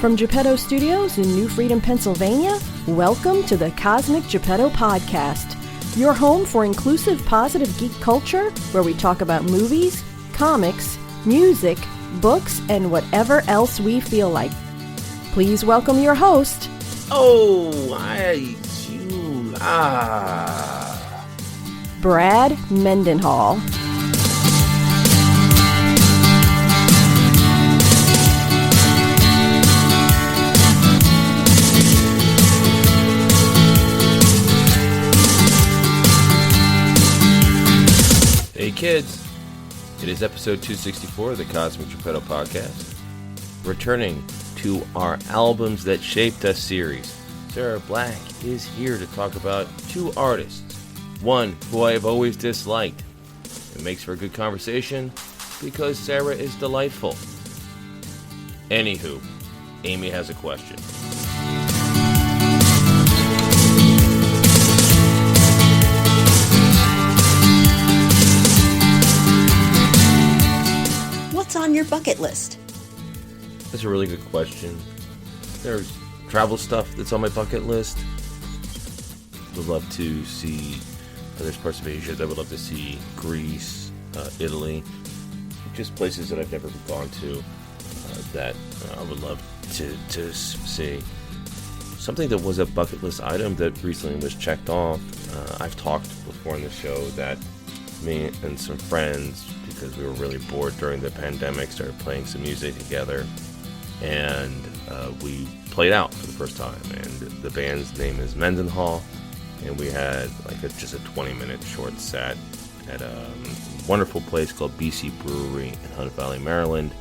From Geppetto Studios in New Freedom, Pennsylvania, welcome to the Cosmic Geppetto Podcast, your home for inclusive, positive geek culture, where we talk about movies, comics, music, books, and whatever else we feel like. Please welcome your host. Brad Mendenhall. Hey kids, it is episode 264 of the Cosmic Geppetto Podcast. Returning to our Albums That Shaped Us series, Sarah Black is here to talk about two artists. One who I have always disliked. It makes for a good conversation because Sarah is delightful. Anywho, Amy has a question. What's on your bucket list? That's a really good question. There's travel stuff that's on my bucket list. Would love to see other parts of Asia. I would love to see Greece, Italy, just places that I've never gone to that I would love to see. Something that was a bucket list item that recently was checked off. I've talked before on the show that me and some friends, because we were really bored during the pandemic, started playing some music together, and we played out for the first time, and the band's name is Mendenhall, and we had just a 20-minute short set at a wonderful place called BC Brewery in Hunt Valley, Maryland.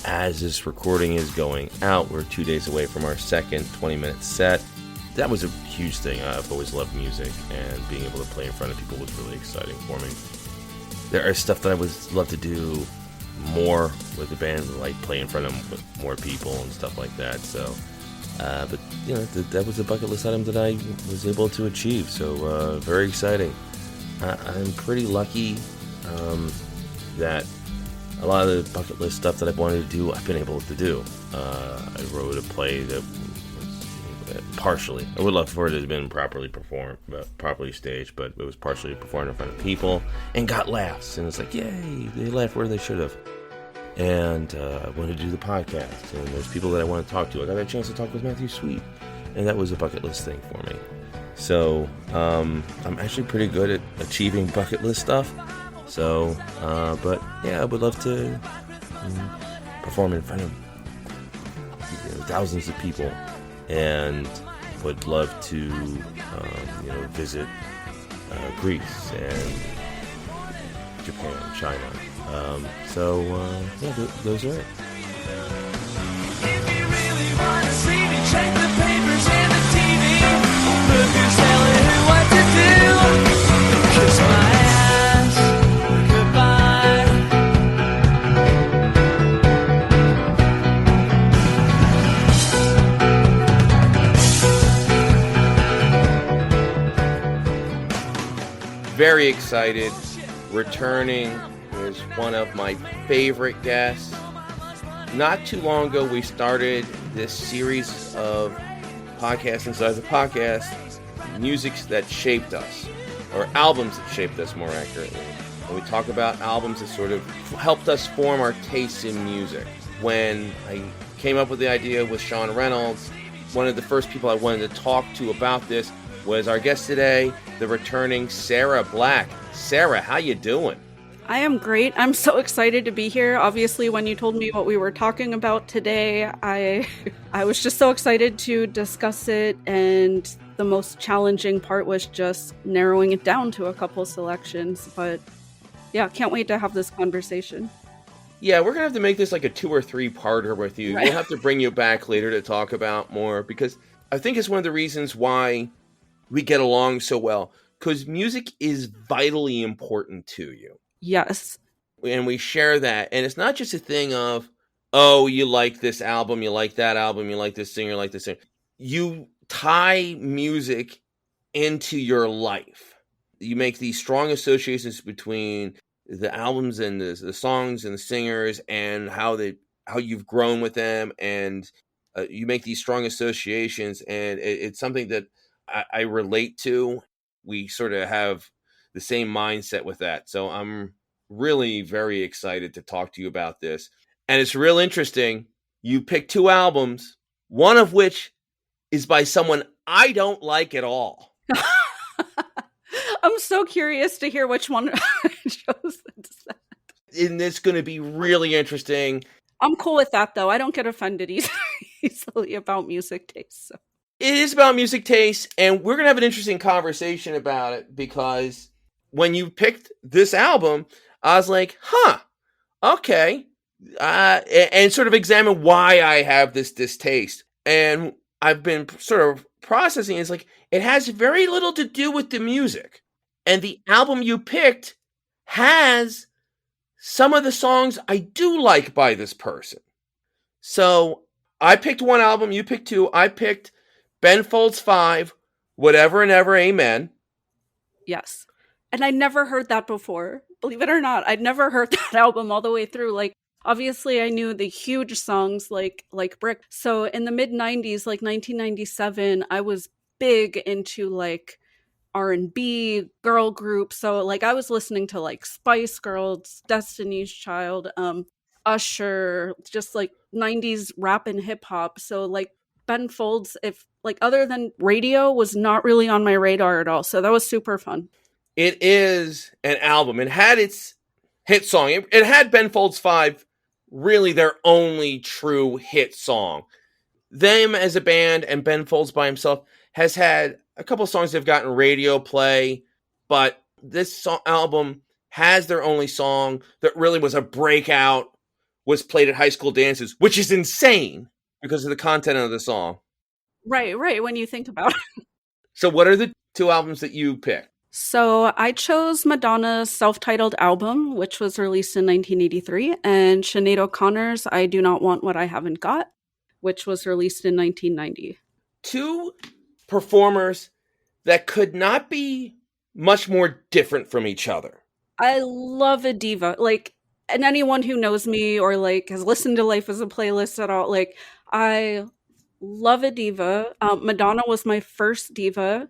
As this recording is going out, we're 2 days away from our second 20-minute set. That was a huge thing. I've always loved music, and being able to play in front of people was really exciting for me. There are stuff that I would love to do more with the band, like play in front of more people and stuff like that. So, but you know, that was a bucket list item that I was able to achieve. So, very exciting. I'm pretty lucky that a lot of the bucket list stuff that I've wanted to do, I've been able to do. I wrote a play that was partially, I would love for it to have been properly performed, properly staged, but it was partially performed in front of people and got laughs. And it's like, yay, they laughed where they should have. And I wanted to do the podcast, and there's people that I want to talk to. I got a chance to talk with Matthew Sweet, and that was a bucket list thing for me. So I'm actually pretty good at achieving bucket list stuff. So, but yeah, I would love to perform in front of thousands of people, and would love to visit Greece and Japan, China. Yeah, those are it. If you really want to see me, check the papers and the TV. Look who's telling who what to do. Kiss my ass goodbye. Very excited. Returning is one of my favorite guests. Not too long ago, we started this series of podcasts inside the podcast, music that shaped us, or albums that shaped us more accurately. And we talk about albums that sort of helped us form our tastes in music. When I came up with the idea with Sean Reynolds, one of the first people I wanted to talk to about this was our guest today, the returning Sarah Black. Sarah, how you doing? I am great. I'm so excited to be here. Obviously, when you told me what we were talking about today, I was just so excited to discuss it, and the most challenging part was just narrowing it down to a couple selections. But yeah, can't wait to have this conversation. Yeah, we're going to have to make this like a 2 or 3 parter with you. Right. We'll have to bring you back later to talk about more, because I think it's one of the reasons why we get along so well, because music is vitally important to you. Yes. And we share that. And it's not just a thing of, oh, you like this album, you like that album, you like this singer, you like this singer. You tie music into your life. You make these strong associations between the albums and the songs and the singers and how they how you've grown with them, and you make these strong associations, and it's something that I relate to. We sort of have the same mindset with that. So I'm really very excited to talk to you about this. And it's real interesting. You picked two albums, one of which is by someone I don't like at all. I'm so curious to hear which one I chose. And it's going to be really interesting. I'm cool with that, though. I don't get offended easily about music taste. So. It is about music taste, and we're going to have an interesting conversation about it, because when you picked this album, I was like, okay. And sort of examine why I have this distaste. And I've been sort of processing. It's like, it has very little to do with the music. And the album you picked has some of the songs I do like by this person. So I picked one album, you picked two. I picked Ben Folds 5, Whatever and Ever, Amen. Yes. And I never heard that before. Believe it or not, I'd never heard that album all the way through. Like, obviously I knew the huge songs like Brick. So in the mid 90s, like 1997, I was big into like R&B girl groups. So like I was listening to like Spice Girls, Destiny's Child, Usher, just like 90s rap and hip hop. So like Ben Folds, if like other than radio, was not really on my radar at all. So that was super fun. It is an album. It had its hit song. It had Ben Folds 5, really their only true hit song. Them as a band and Ben Folds by himself has had a couple songs that have gotten radio play, but this album has their only song that really was a breakout, was played at high school dances, which is insane because of the content of the song. Right, when you think about it. So what are the two albums that you picked? So I chose Madonna's self-titled album, which was released in 1983, and Sinead O'Connor's I Do Not Want What I Haven't Got, which was released in 1990. Two performers that could not be much more different from each other. I love a diva. Like, and anyone who knows me or like has listened to Life as a Playlist at all, like, I love a diva. Madonna was my first diva.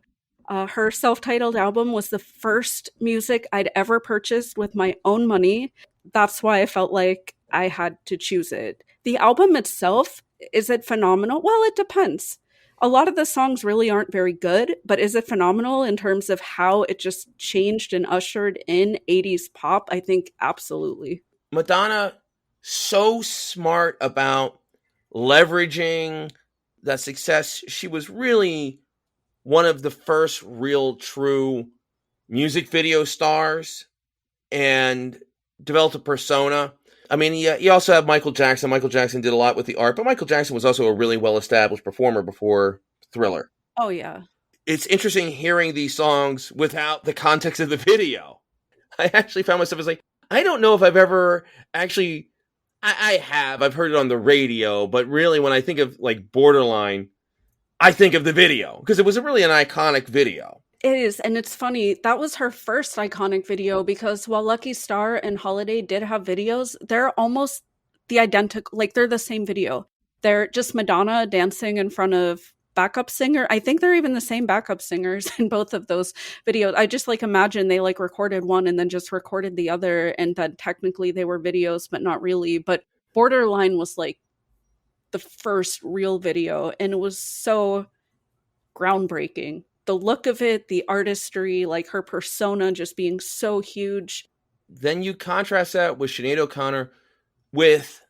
Her self-titled album was the first music I'd ever purchased with my own money. That's why I felt like I had to choose it. The album itself, is it phenomenal? Well, it depends. A lot of the songs really aren't very good, but is it phenomenal in terms of how it just changed and ushered in 80s pop? I think absolutely. Madonna, so smart about leveraging that success. She was really one of the first real true music video stars and developed a persona. I mean, you also have Michael Jackson. Michael Jackson did a lot with the art, but Michael Jackson was also a really well-established performer before Thriller. Oh, yeah. It's interesting hearing these songs without the context of the video. I actually found myself as like, I don't know if I've ever actually, I've heard it on the radio, but really when I think of like Borderline, I think of the video because it was really an iconic video. It is, and it's funny, that was her first iconic video because while Lucky Star and Holiday did have videos, they're almost the identical, like they're the same video. They're just Madonna dancing in front of backup singer. I think they're even the same backup singers in both of those videos. I just like imagine they like recorded one and then just recorded the other, and that technically they were videos, but not really. But Borderline was like the first real video, and it was so groundbreaking. The look of it, the artistry, like her persona just being so huge. Then you contrast that with Sinead O'Connor with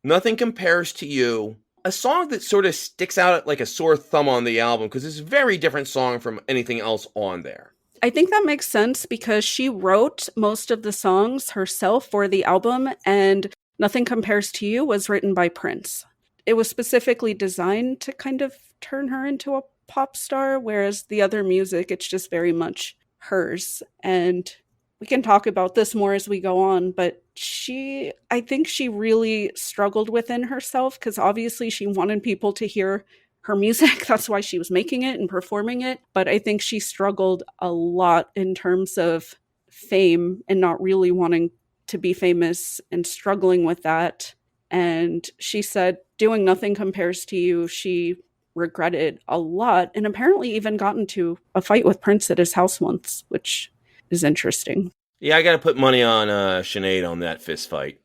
Nothing Compares to You, a song that sort of sticks out like a sore thumb on the album because it's a very different song from anything else on there. I think that makes sense because she wrote most of the songs herself for the album, and Nothing Compares to You was written by Prince. It was specifically designed to kind of turn her into a pop star, whereas the other music, it's just very much hers. And we can talk about this more as we go on, but I think she really struggled within herself because obviously she wanted people to hear her music. That's why she was making it and performing it. But I think she struggled a lot in terms of fame and not really wanting to be famous and struggling with that. And she said, doing Nothing Compares to You, she regretted a lot, and apparently even got into a fight with Prince at his house once, which is interesting. Yeah, I got to put money on Sinead on that fist fight.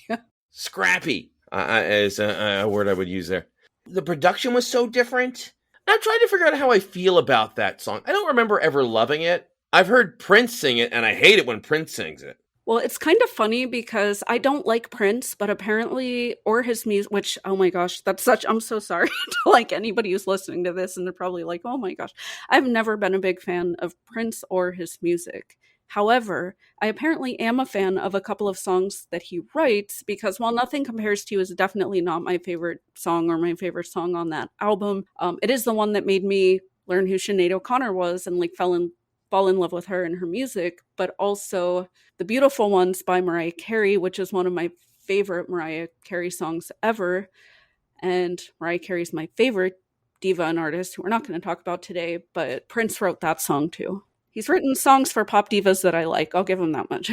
Yeah. Scrappy is a word I would use there. The production was so different. I'm trying to figure out how I feel about that song. I don't remember ever loving it. I've heard Prince sing it, and I hate it when Prince sings it. Well, it's kind of funny because I don't like Prince, but apparently, or his music, which, oh my gosh, I'm so sorry to like anybody who's listening to this, and they're probably like, oh my gosh, I've never been a big fan of Prince or his music. However, I apparently am a fan of a couple of songs that he writes, because while Nothing Compares to You is definitely not my favorite song or my favorite song on that album, it is the one that made me learn who Sinead O'Connor was and like fall in love with her and her music, but also The Beautiful Ones by Mariah Carey, which is one of my favorite Mariah Carey songs ever. And Mariah Carey's my favorite diva and artist, who we're not going to talk about today, but Prince wrote that song too. He's written songs for pop divas that I like. I'll give him that much.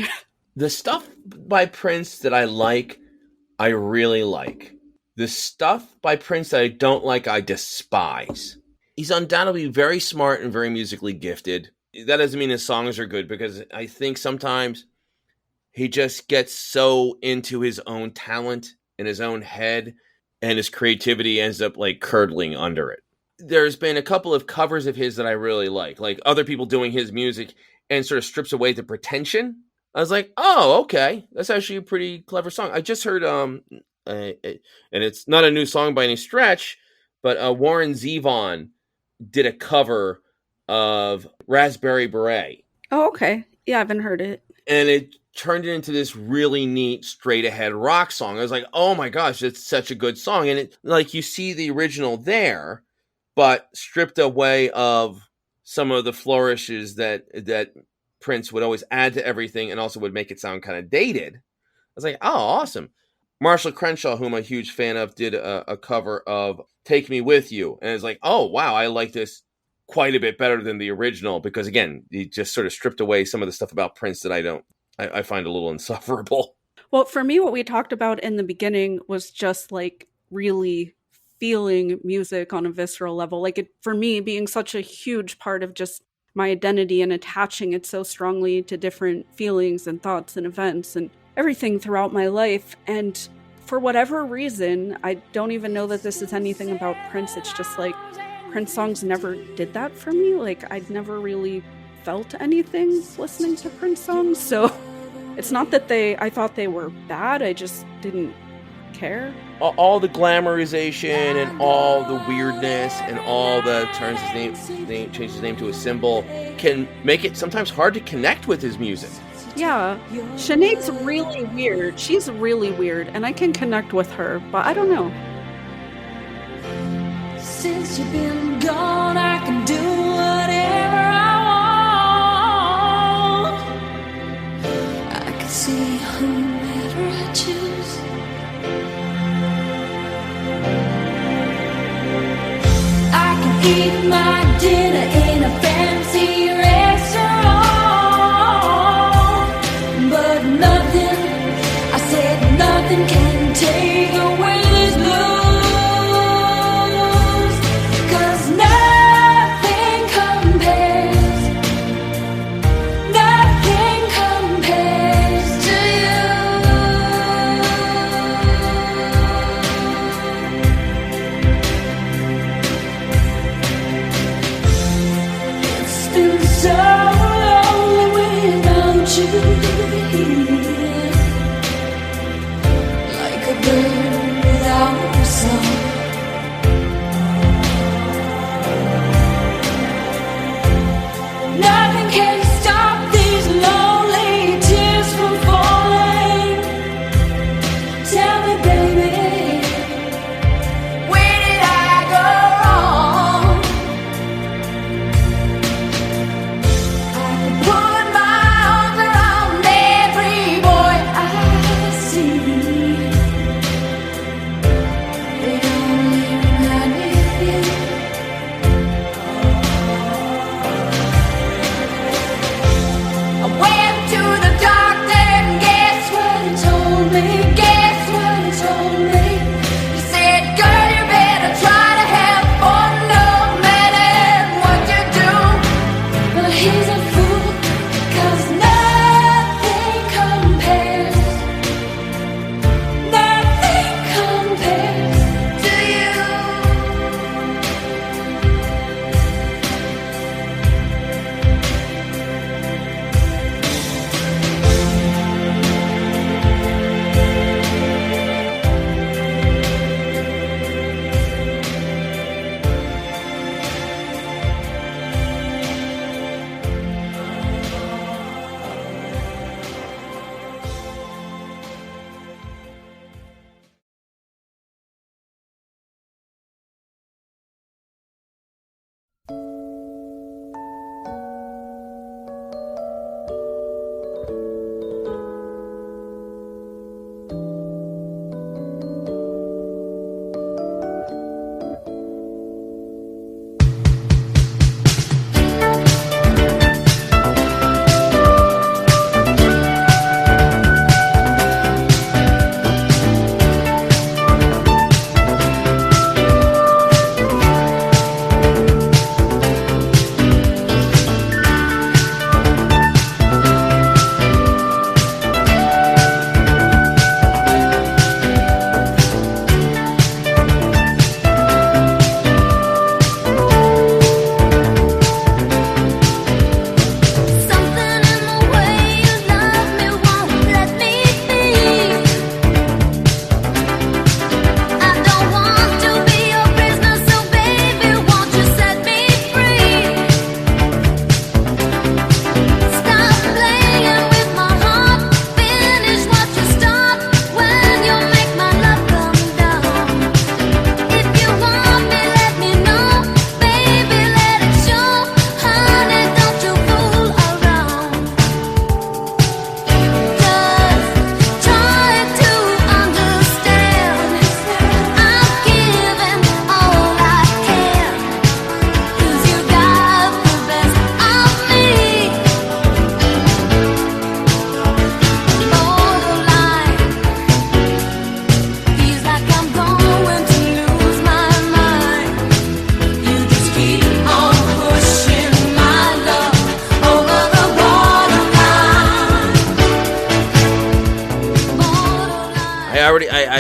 The stuff by Prince that I like, I really like. The stuff by Prince that I don't like, I despise. He's undoubtedly very smart and very musically gifted. That doesn't mean his songs are good, because I think sometimes he just gets so into his own talent in his own head, and his creativity ends up like curdling under it. There's been a couple of covers of his that I really like other people doing his music, and sort of strips away the pretension. I was like, oh, okay, that's actually a pretty clever song. I just heard, and it's not a new song by any stretch, but Warren Zevon did a cover of Raspberry Beret. Oh, okay. Yeah, I haven't heard it. And it turned it into this really neat, straight-ahead rock song. I was like, oh my gosh, it's such a good song. And it, like, you see the original there, but stripped away of some of the flourishes that Prince would always add to everything, and also would make it sound kind of dated. I was like, oh, awesome. Marshall Crenshaw, whom I'm a huge fan of, did a cover of Take Me With You. And it's like, oh, wow, I like this quite a bit better than the original, because again, he just sort of stripped away some of the stuff about Prince that I find a little insufferable. Well, for me, what we talked about in the beginning was just like really feeling music on a visceral level. Like it, for me, being such a huge part of just my identity and attaching it so strongly to different feelings and thoughts and events and everything throughout my life. And for whatever reason, I don't even know that this is anything about Prince. It's just like Prince songs never did that for me. Like I'd never really felt anything listening to Prince songs. So it's not that I thought they were bad. I just didn't care. All the glamorization and all the weirdness and all the changes his name to a symbol can make it sometimes hard to connect with his music. Yeah, Sinead's really weird. She's really weird, and I can connect with her, but I don't know. Since you've been gone, I can do whatever I want. I can see whomever I choose. I can eat my dinner in a fancy restaurant, but nothing, I said nothing can take away this blues. They don't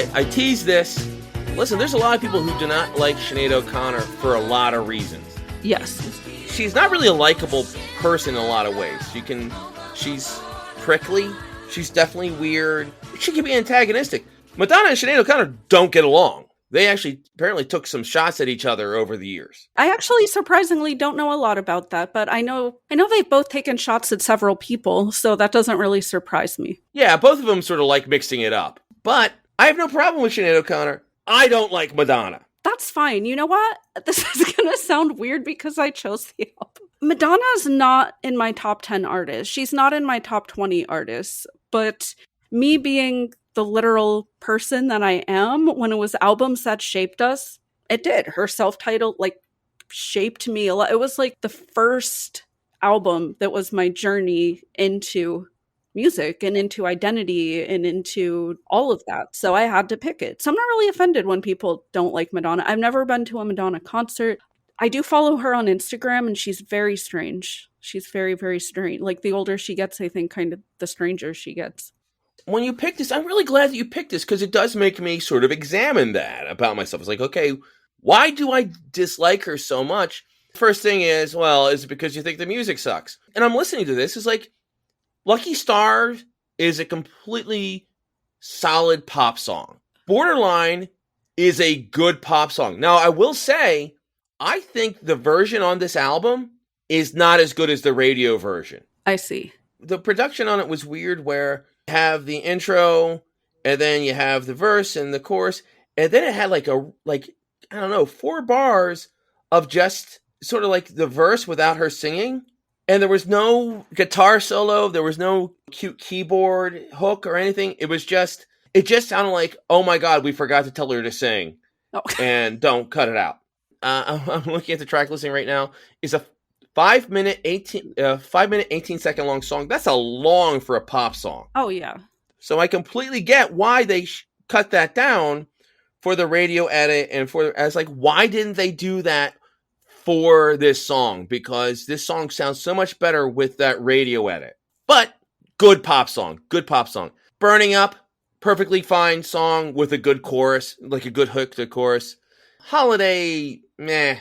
I tease this. Listen, there's a lot of people who do not like Sinead O'Connor for a lot of reasons. Yes. She's not really a likable person in a lot of ways. She's prickly. She's definitely weird. She can be antagonistic. Madonna and Sinead O'Connor don't get along. They actually apparently took some shots at each other over the years. I actually surprisingly don't know a lot about that, but I know they've both taken shots at several people, so that doesn't really surprise me. Yeah, both of them sort of like mixing it up. But I have no problem with Sinead O'Connor. I don't like Madonna. That's fine. You know what? This is going to sound weird because I chose the album. Madonna's not in my top 10 artists. She's not in my top 20 artists. But me being the literal person that I am, when it was albums that shaped us, it did. Her self-titled, shaped me a lot. It was the first album that was my journey into music and into identity and into all of that. So I had to pick it. So I'm not really offended when people don't like Madonna. I've never been to a Madonna concert. I do follow her on Instagram, and she's very strange. She's very, very strange. The older she gets, I think kind of the stranger she gets. When you picked this, I'm really glad that you picked this because it does make me sort of examine that about myself. It's okay, why do I dislike her so much? First thing is, well, is it because you think the music sucks? And I'm listening to this, it's Lucky Star is a completely solid pop song. Borderline is a good pop song. Now, I will say, I think the version on this album is not as good as the radio version. I see. The production on it was weird where you have the intro, and then you have the verse and the chorus, and then it had 4 bars of just sort of the verse without her singing. And there was no guitar solo. There was no cute keyboard hook or anything. It just sounded like, oh my God, we forgot to tell her to sing. Oh. And don't cut it out. I'm looking at the track listing right now. It's a 5 minute 18 second long song. That's a long for a pop song. Oh yeah. So I completely get why they cut that down for the radio edit and why didn't they do that for this song? Because this song sounds so much better with that radio edit. But good pop song. Burning Up, perfectly fine song with a good chorus, a good hook to chorus. Holiday, meh.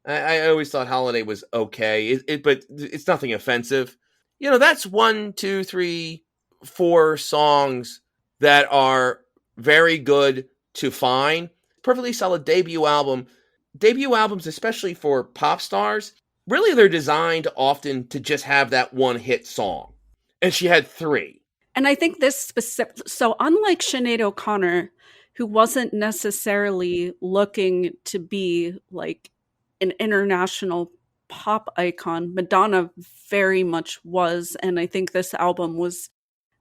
I always thought Holiday was okay, but it's nothing offensive. That's 1, 2, 3, 4 songs that are very good to fine. Perfectly solid debut album. Debut albums, especially for pop stars, really they're designed often to just have that one hit song. And she had 3. And I think this specific, so unlike Sinead O'Connor, who wasn't necessarily looking to be an international pop icon, Madonna very much was. And I think this album was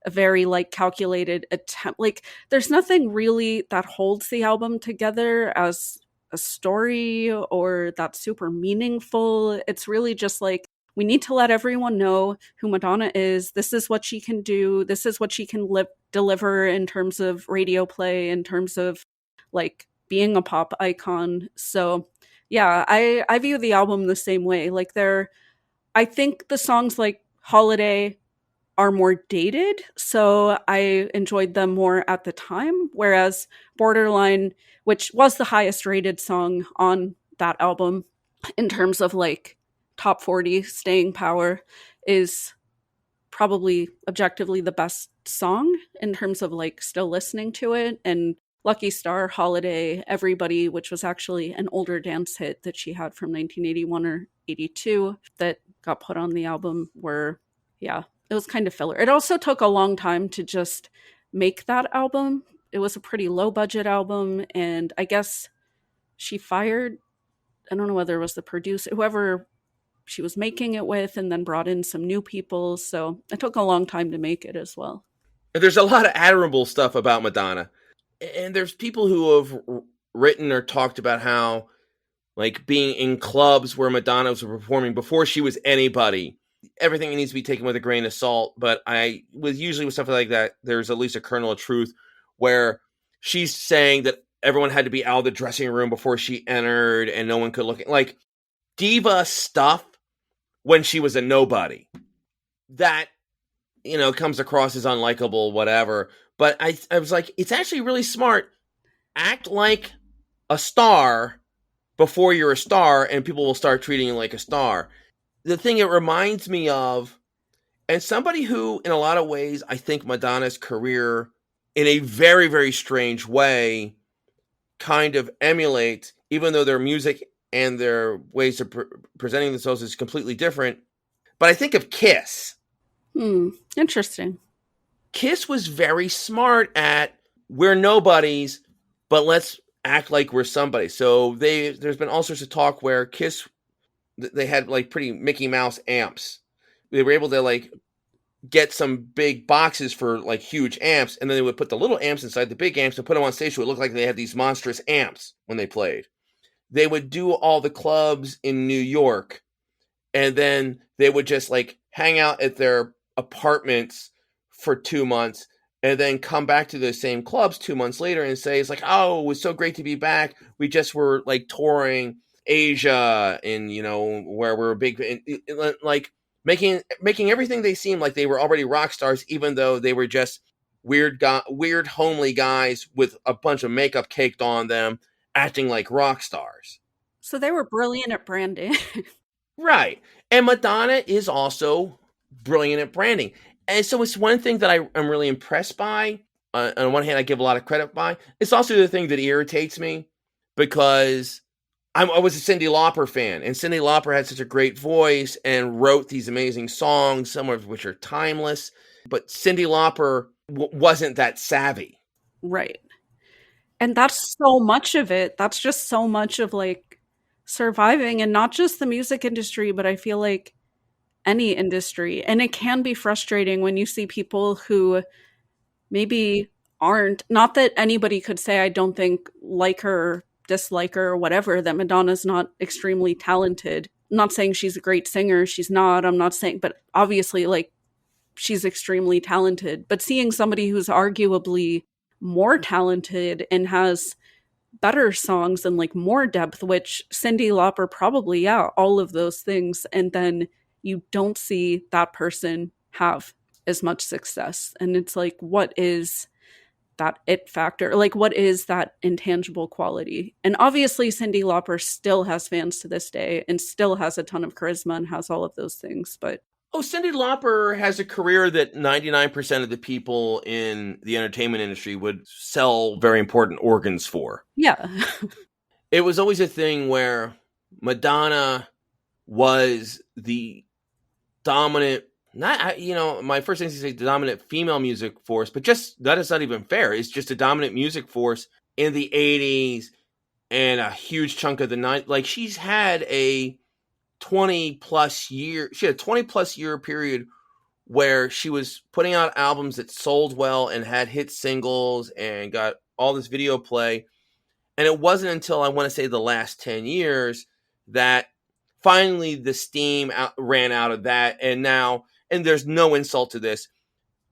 a very calculated attempt. There's nothing really that holds the album together as a story or that's super meaningful. It's really just we need to let everyone know who Madonna is. This is what she can do. This is what she can deliver in terms of radio play, in terms of being a pop icon. So yeah, I view the album the same way. I think the songs like Holiday are more dated, so I enjoyed them more at the time, whereas Borderline, which was the highest rated song on that album in terms of top 40 staying power, is probably objectively the best song in terms of still listening to it. And Lucky Star, Holiday, Everybody, which was actually an older dance hit that she had from 1981 or 82 that got put on the album, it was kind of filler. It also took a long time to just make that album. It was a pretty low budget album, and I guess she fired, I don't know whether it was the producer, whoever she was making it with, and then brought in some new people. So it took a long time to make it as well. There's a lot of admirable stuff about Madonna. And there's people who have written or talked about how, being in clubs where Madonna was performing before she was anybody, everything needs to be taken with a grain of salt. But usually with stuff like that, there's at least a kernel of truth where she's saying that everyone had to be out of the dressing room before she entered and no one could look at, diva stuff when she was a nobody. That, comes across as unlikable, whatever. But I was like, it's actually really smart. Act like a star before you're a star, and people will start treating you like a star. The thing it reminds me of, and somebody who, in a lot of ways, I think Madonna's career, in a very, very strange way, kind of emulates, even though their music and their ways of presenting themselves is completely different. But I think of Kiss. Interesting. Kiss was very smart at, we're nobodies, but let's act like we're somebody. So there's been all sorts of talk where Kiss, they had like pretty Mickey Mouse amps. They were able to like get some big boxes for like huge amps, and then they would put the little amps inside the big amps and put them on stage so it looked like they had these monstrous amps when they played. They would do all the clubs in New York, and then they would just like hang out at their apartments for 2 months and then come back to those same clubs 2 months later and say, it's like, oh, it was so great to be back. We just were like touring Asia and, you know, where we're big, like making everything they seem like they were already rock stars, even though they were just weird, homely guys with a bunch of makeup caked on them, acting like rock stars. So they were brilliant at branding. Right. And Madonna is also brilliant at branding. And so it's one thing that I'm really impressed by. On one hand, I give a lot of credit by. It's also the thing that irritates me because I was a Cyndi Lauper fan. And Cyndi Lauper had such a great voice and wrote these amazing songs, some of which are timeless. But Cyndi Lauper wasn't that savvy. Right. And that's so much of it. That's just so much of like surviving, and not just the music industry, but I feel like any industry. And it can be frustrating when you see people who maybe aren't, not that anybody could say, I don't think, like her, dislike her, or whatever, that Madonna's not extremely talented. I'm not saying she's a great singer. She's not. I'm not saying, but obviously, like, she's extremely talented. But seeing somebody who's arguably more talented and has better songs and like more depth, which Cyndi Lauper probably, yeah, all of those things, and then you don't see that person have as much success. And it's like, what is that it factor? Like, what is that intangible quality? And obviously Cyndi Lauper still has fans to this day and still has a ton of charisma and has all of those things. But Cyndi Lauper has a career that 99% of the people in the entertainment industry would sell very important organs for. Yeah. It was always a thing where Madonna was the dominant, not, you know, my first thing is to say dominant female music force, but just, that is not even fair. It's just a dominant music force in the 80s and a huge chunk of the 90s. Like, she's had a 20 plus year period where she was putting out albums that sold well and had hit singles and got all this video play. And it wasn't until, I want to say, the last 10 years that finally the steam ran out of that. And now, and there's no insult to this,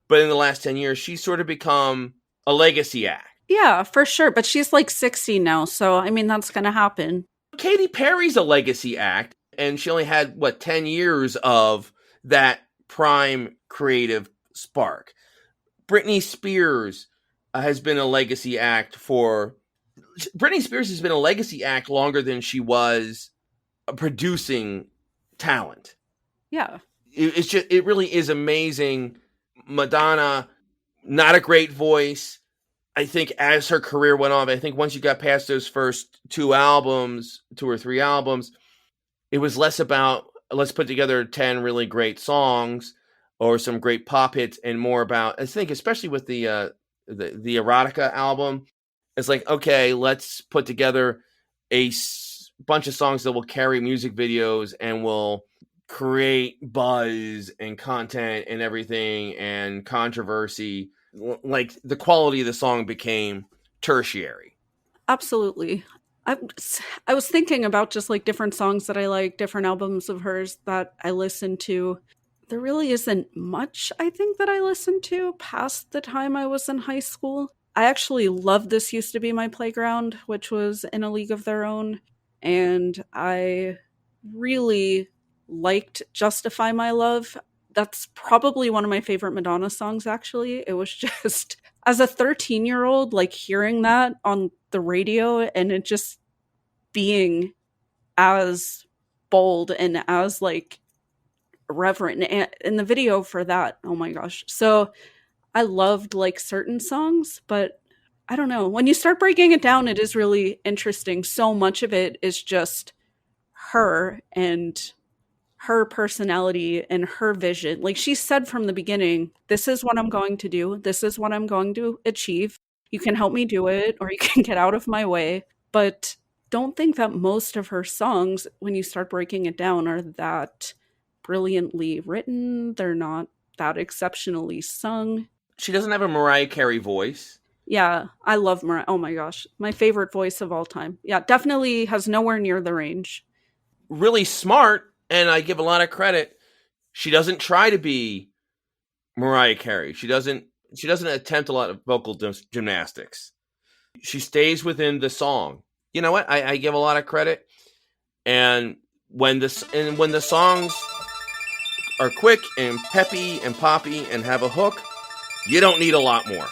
but in the last 10 years, she's sort of become a legacy act. Yeah, for sure. But she's like 60 now. So, I mean, that's going to happen. Katy Perry's a legacy act. And she only had, 10 years of that prime creative spark. Britney Spears has been a legacy act Britney Spears has been a legacy act longer than she was producing talent. Yeah. It really is amazing. Madonna, not a great voice. I think as her career went on, I think once you got past those first 2 or 3 albums, it was less about, let's put together 10 really great songs or some great pop hits, and more about, I think, especially with the Erotica album, it's like, okay, let's put together a bunch of songs that will carry music videos and will create buzz and content and everything and controversy. Like, the quality of the song became tertiary. Absolutely. I was thinking about just like different songs that I like, different albums of hers that I listen to. There really isn't much, I think, that I listened to past the time I was in high school. I actually loved This Used to Be My Playground, which was in a league of their own. And I really liked Justify My Love. That's probably one of my favorite Madonna songs, actually. It was just, as a 13-year-old, like hearing that on the radio and it just being as bold and as like reverent in the video for that. Oh my gosh. So I loved like certain songs, but I don't know. When you start breaking it down, it is really interesting. So much of it is just her and her personality and her vision. Like she said from the beginning, this is what I'm going to do. This is what I'm going to achieve. You can help me do it or you can get out of my way. But don't think that most of her songs, when you start breaking it down, are that brilliantly written. They're not that exceptionally sung. She doesn't have a Mariah Carey voice. Yeah, I love Mariah. Oh my gosh. My favorite voice of all time. Yeah, definitely has nowhere near the range. Really smart, and I give a lot of credit. She doesn't try to be Mariah Carey. She doesn't attempt a lot of vocal gymnastics. She stays within the song. You know what? I give a lot of credit. And when the songs are quick and peppy and poppy and have a hook, you don't need a lot more.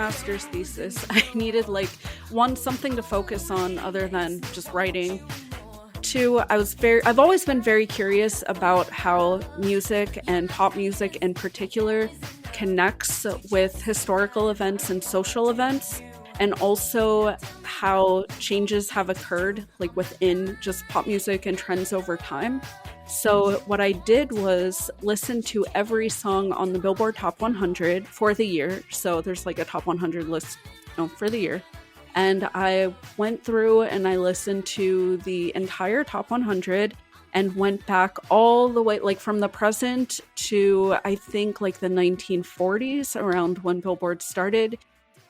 master's thesis, I needed like something to focus on other than just writing. Two, I've always been very curious about how music and pop music in particular connects with historical events and social events, and also how changes have occurred like within just pop music and trends over time. So what I did was listen to every song on the Billboard Top 100 for the year. So there's like a top 100 list, for the year. And I went through and I listened to the entire top 100 and went back all the way, like from the present to I think like the 1940s, around when Billboard started.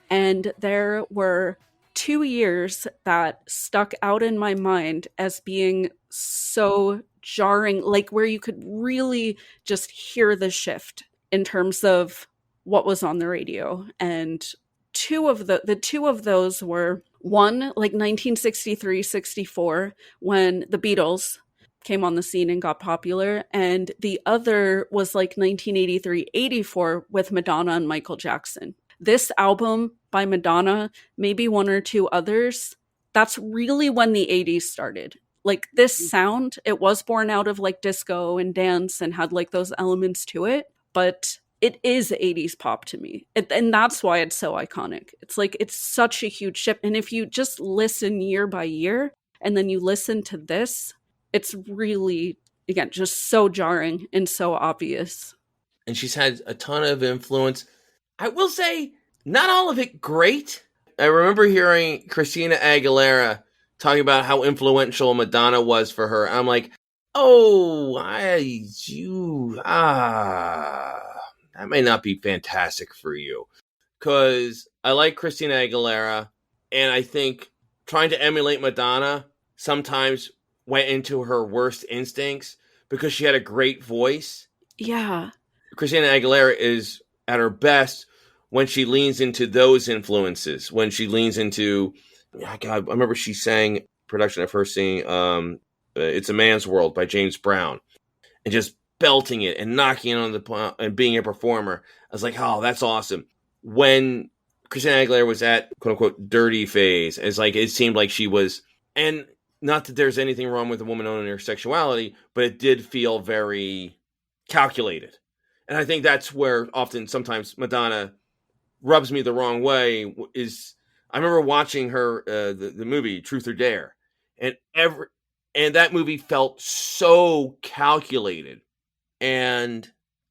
And there were 2 years that stuck out in my mind as being so jarring, like where you could really just hear the shift in terms of what was on the radio. And two of those were, one, like 1963-64, when the Beatles came on the scene and got popular, and the other was like 1983-84 with Madonna and Michael Jackson. This album by Madonna, maybe one or two others, that's really when the 80s started. Like this sound, it was born out of like disco and dance and had like those elements to it, but it is 80s pop to me. And that's why it's so iconic. It's like, it's such a huge shift. And if you just listen year by year and then you listen to this, it's really, again, just so jarring and so obvious. And she's had a ton of influence. I will say, not all of it great. I remember hearing Christina Aguilera talking about how influential Madonna was for her. I'm like, oh, that may not be fantastic for you. Because I like Christina Aguilera, and I think trying to emulate Madonna sometimes went into her worst instincts because she had a great voice. Yeah. Christina Aguilera is at her best when she leans into those influences, when she leans into, God, I remember she sang production of her singing It's a Man's World by James Brown and just belting it and knocking it on the and being a performer. I was like, oh, that's awesome. When Christina Aguilera was at quote unquote dirty phase, it seemed like she was, and not that there's anything wrong with a woman owning her sexuality, but it did feel very calculated. And I think that's where often sometimes Madonna rubs me the wrong way. I remember watching her the movie Truth or Dare, and that movie felt so calculated. And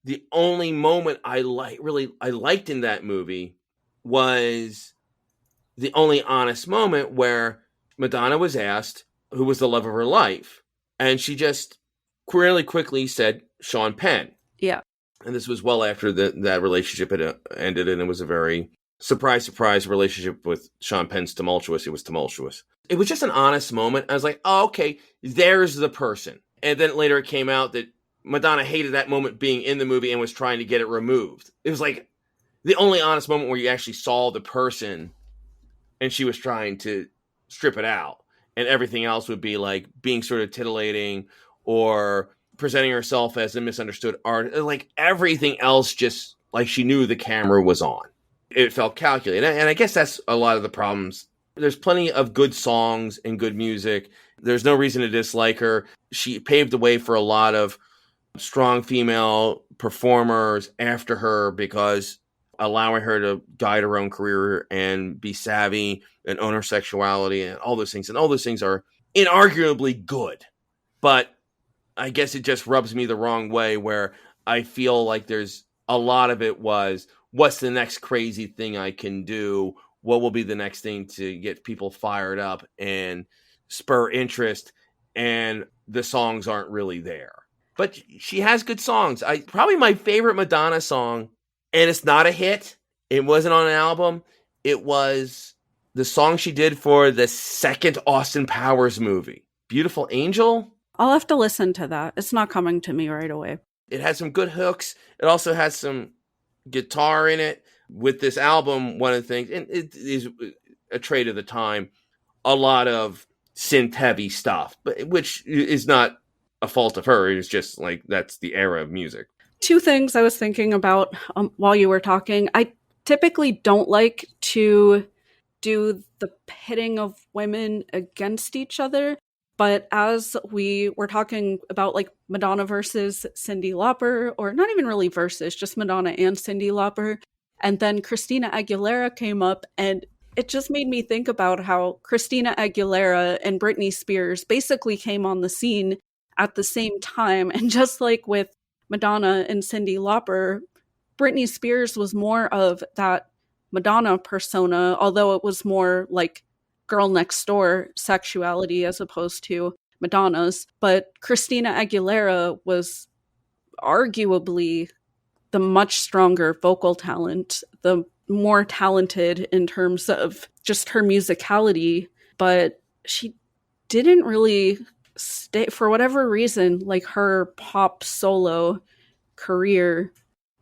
the only moment I liked in that movie was the only honest moment where Madonna was asked who was the love of her life, and she just really quickly said Sean Penn. Yeah. And this was well after that relationship had ended, and it was a very surprise relationship with Sean Penn's tumultuous. It was tumultuous. It was just an honest moment. I was like, oh, okay, there's the person. And then later it came out that Madonna hated that moment being in the movie and was trying to get it removed. It was like the only honest moment where you actually saw the person, and she was trying to strip it out. And everything else would be like being sort of titillating or presenting herself as a misunderstood art. Like everything else, just like she knew the camera was on. It felt calculated. And I guess that's a lot of the problems. There's plenty of good songs and good music. There's no reason to dislike her. She paved the way for a lot of strong female performers after her, because allowing her to guide her own career and be savvy and own her sexuality and all those things. And all those things are inarguably good. But I guess it just rubs me the wrong way, where I feel like there's a lot of it was, what's the next crazy thing I can do? What will be the next thing to get people fired up and spur interest? And the songs aren't really there. But she has good songs. Probably my favorite Madonna song, and it's not a hit. It wasn't on an album. It was the song she did for the second Austin Powers movie, Beautiful Angel. I'll have to listen to that. It's not coming to me right away. It has some good hooks. It also has some guitar in it. With this album, one of the things, and it is a trait of the time, a lot of synth-heavy stuff, but which is not a fault of her. It's just like that's the era of music. Two things I was thinking about while you were talking. I typically don't like to do the pitting of women against each other. But as we were talking about like Madonna versus Cyndi Lauper, or not even really versus, just Madonna and Cyndi Lauper, and then Christina Aguilera came up, and it just made me think about how Christina Aguilera and Britney Spears basically came on the scene at the same time. And just like with Madonna and Cyndi Lauper, Britney Spears was more of that Madonna persona, although it was more like girl next door sexuality as opposed to Madonna's. But Christina Aguilera was arguably the much stronger vocal talent, the more talented in terms of just her musicality, but she didn't really stay, for whatever reason, like her pop solo career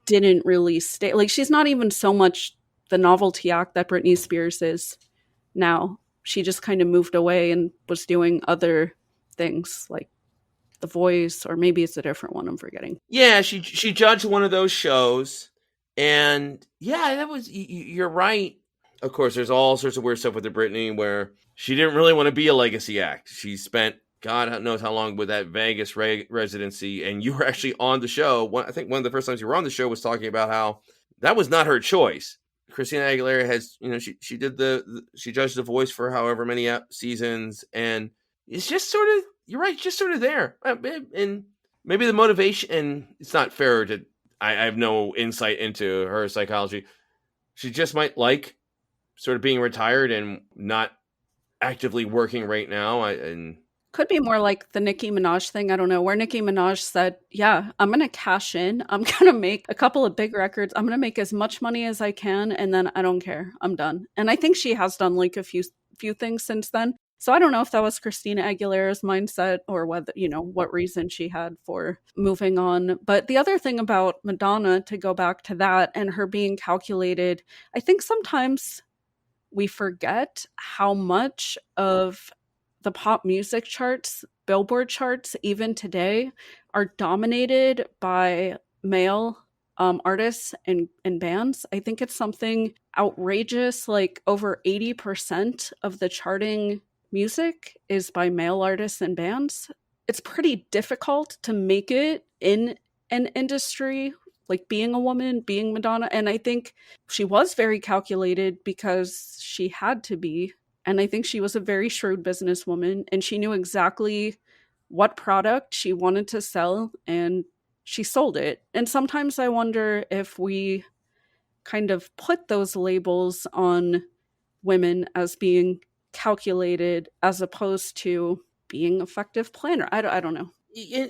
didn't really stay. Like she's not even so much the novelty act that Britney Spears is now. She just kind of moved away and was doing other things like The Voice, or maybe it's a different one I'm forgetting. Yeah, she judged one of those shows, and yeah, that was, you're right. Of course, there's all sorts of weird stuff with the Britney where she didn't really want to be a legacy act. She spent God knows how long with that Vegas residency, and you were actually on the show. I think one of the first times you were on the show was talking about how that was not her choice. Christina Aguilera has, she did she judged The Voice for however many seasons, and it's just sort of, you're right, just sort of there. And maybe the motivation, and it's not fair to, I have no insight into her psychology. She just might like sort of being retired and not actively working right now. And Could be more like the Nicki Minaj thing. I don't know, where Nicki Minaj said, yeah, I'm going to cash in. I'm going to make a couple of big records. I'm going to make as much money as I can. And then I don't care. I'm done. And I think she has done like a few things since then. So I don't know if that was Christina Aguilera's mindset or whether, what reason she had for moving on. But the other thing about Madonna, to go back to that and her being calculated, I think sometimes we forget how much of the pop music charts, Billboard charts, even today, are dominated by male artists and bands. I think it's something outrageous, like over 80% of the charting music is by male artists and bands. It's pretty difficult to make it in an industry like being a woman, being Madonna. And I think she was very calculated because she had to be. And I think she was a very shrewd businesswoman and she knew exactly what product she wanted to sell and she sold it. And sometimes I wonder if we kind of put those labels on women as being calculated as opposed to being effective planner. I don't know.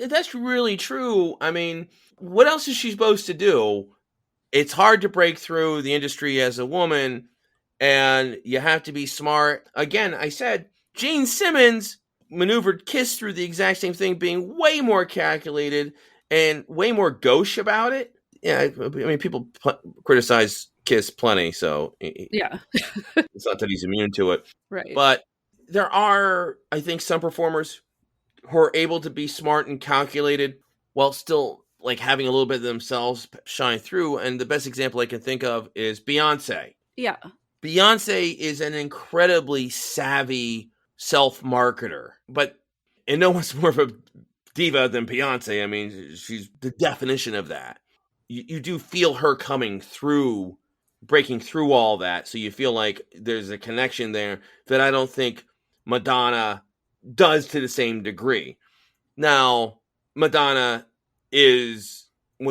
That's really true. I mean, what else is she supposed to do? It's hard to break through the industry as a woman, and you have to be smart. Again, I said Gene Simmons maneuvered Kiss through the exact same thing, being way more calculated and way more gauche about it. Yeah, I mean, people criticize Kiss plenty, so yeah, it's not that he's immune to it. Right. But there are, I think, some performers who are able to be smart and calculated while still like having a little bit of themselves shine through. And the best example I can think of is Beyonce. Yeah. Beyonce is an incredibly savvy self-marketer, and no one's more of a diva than Beyonce. I mean, she's the definition of that. You do feel her coming through, breaking through all that. So you feel like there's a connection there that I don't think Madonna does to the same degree. Now, Madonna was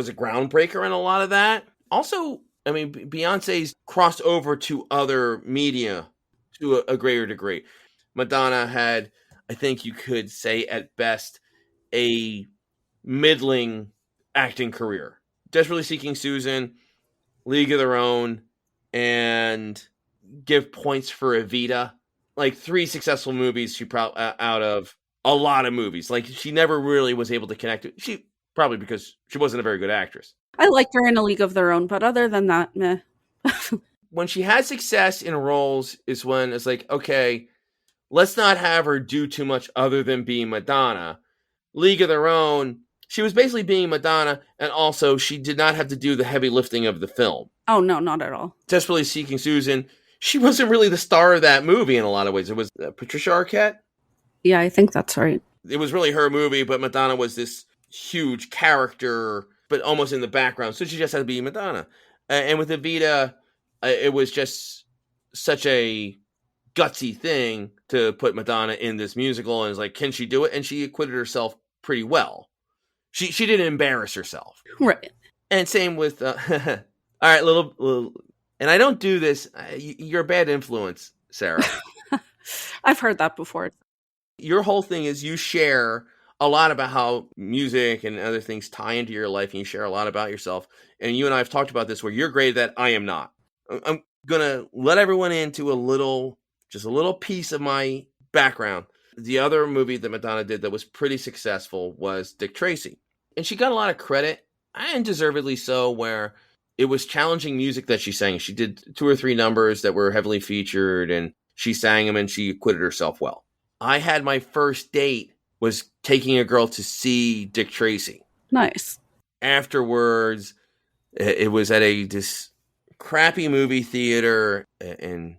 a groundbreaker in a lot of that. Also, I mean, Beyonce's crossed over to other media to a greater degree. Madonna had, I think you could say at best, a middling acting career. Desperately Seeking Susan, League of Their Own, and give points for Evita. Like 3 successful movies she probably out of a lot of movies. Like she never really was able to connect. She probably because she wasn't a very good actress. I liked her in A League of Their Own, but other than that, meh. When she had success in roles is when it's like, okay, let's not have her do too much other than being Madonna. League of Their Own, she was basically being Madonna, and also she did not have to do the heavy lifting of the film. Oh, no, not at all. Desperately Seeking Susan, she wasn't really the star of that movie in a lot of ways. It was Patricia Arquette. Yeah, I think that's right. It was really her movie, but Madonna was this huge character, but almost in the background. So she just had to be Madonna. And with Evita, it was just such a gutsy thing to put Madonna in this musical. And it's like, can she do it? And she acquitted herself pretty well. She didn't embarrass herself. Right. And same with, all right, little, and I don't do this. You're a bad influence, Sarah. I've heard that before. Your whole thing is you share a lot about how music and other things tie into your life, and you share a lot about yourself. And you and I have talked about this where you're great at that. I am not. I'm going to let everyone into just a little piece of my background. The other movie that Madonna did that was pretty successful was Dick Tracy. And she got a lot of credit, and deservedly so, where it was challenging music that she sang. She did 2 or 3 numbers that were heavily featured, and she sang them, and she acquitted herself well. I had my first date was taking a girl to see Dick Tracy. Nice. Afterwards, it was at this crappy movie theater in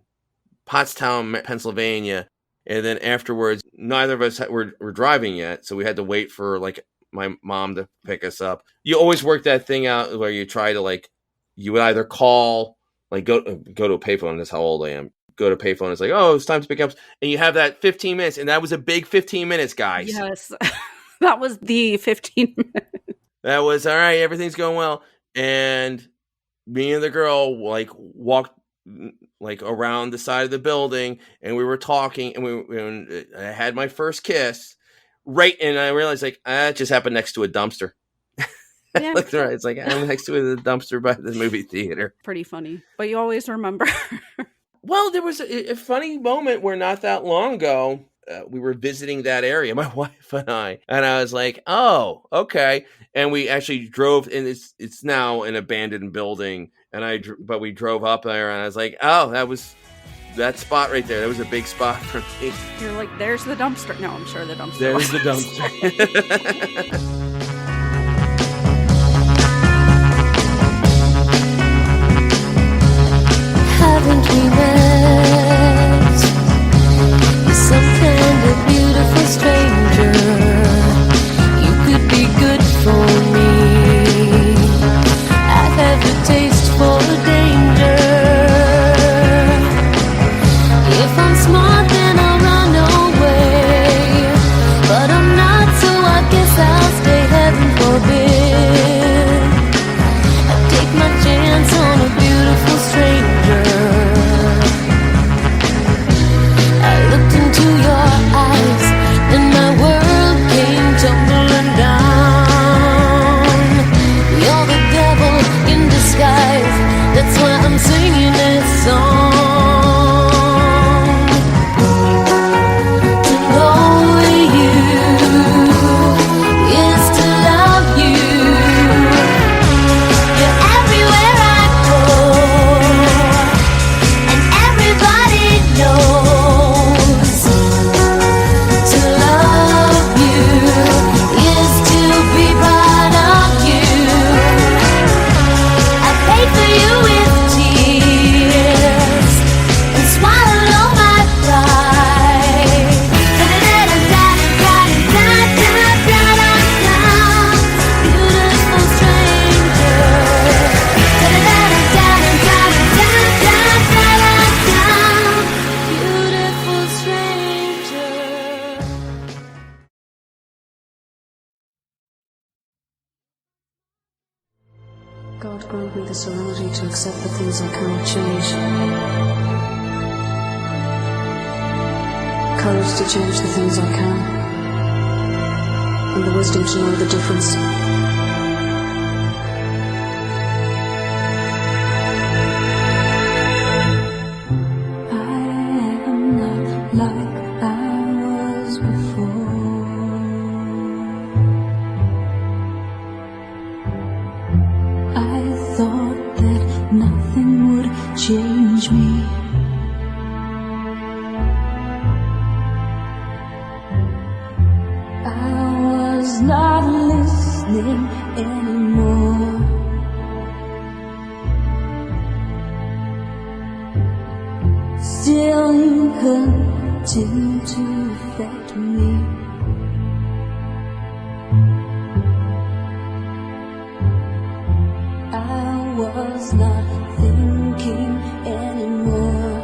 Pottstown, Pennsylvania. And then afterwards, neither of us were driving yet, so we had to wait for like my mom to pick us up. You always work that thing out where you try to you would either call, go to a payphone. That's how old I am. Go to payphone. It's like, oh, it's time to pick up. And you have that 15 minutes. And that was a big 15 minutes, guys. Yes. That was the 15 minutes. That was, all right, everything's going well. And me and the girl like walked like around the side of the building, and we were talking, and I had my first kiss, right, and I realized like it just happened next to a dumpster. Yeah. Looked right, it's like I'm next to the dumpster by the movie theater. Pretty funny, but you always remember. Well, there was a funny moment where not that long ago, we were visiting that area, my wife and I was like, oh, okay. And we actually drove, and it's now an abandoned building. But we drove up there, and I was like, oh, that was that spot right there. That was a big spot for me. You're like, there's the dumpster. No, I'm sure the dumpster. There's the dumpster. Haven't we met? You're some kind of beautiful stranger. You could be good for me. I have a taste for danger. If I'm smart, then I'll run away. But I'm not, so I guess I'll stay. Heaven forbid I take my chance on a beautiful stranger. I looked into your eyes, and my world came tumbling down. You're the devil in disguise, that's why I'm singing this song. To know you is to love you. You're everywhere I go, and everybody knows. To love you is to be part of you. I paid for you with tears and swallowed all my pride. Beautiful stranger. Beautiful stranger. God grant me the serenity to accept the things I cannot change. Courage to change the things I can. And the wisdom to know the difference. I am not like I was before. I thought that nothing would change me. I was not listening anymore. Still you continue to affect me. I was not thinking anymore.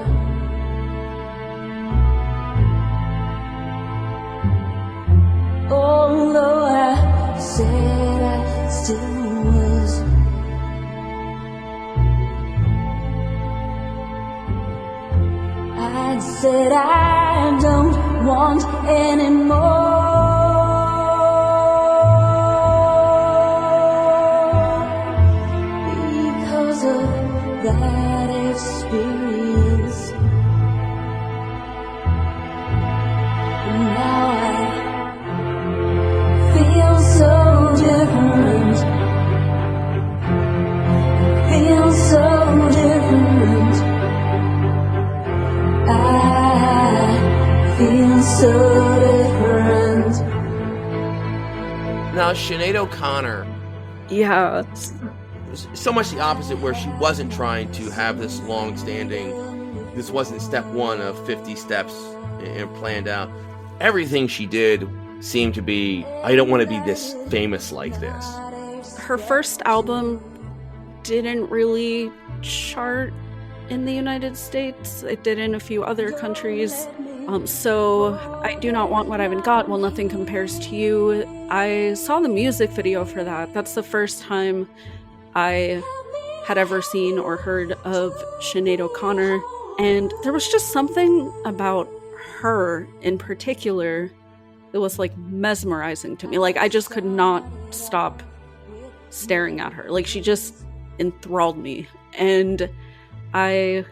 Although I said I still was. I said I don't want anymore. Because of that experience. And now I feel so different. Feel so different. I feel so different. Now, Sinead O'Connor, Yeah. so much the opposite, where she wasn't trying to have this long-standing, this wasn't step one of 50 steps and planned out. Everything she did seemed to be, I don't want to be this famous like this. Her first album didn't really chart in the United States. It did in a few other countries. So I Do Not Want What I Haven't Got, Well, Nothing Compares to You. I saw the music video for that. That's the first time I had ever seen or heard of Sinead O'Connor. And there was just something about her in particular that was like mesmerizing to me. Like, I just could not stop staring at her. Like, she just enthralled me. And I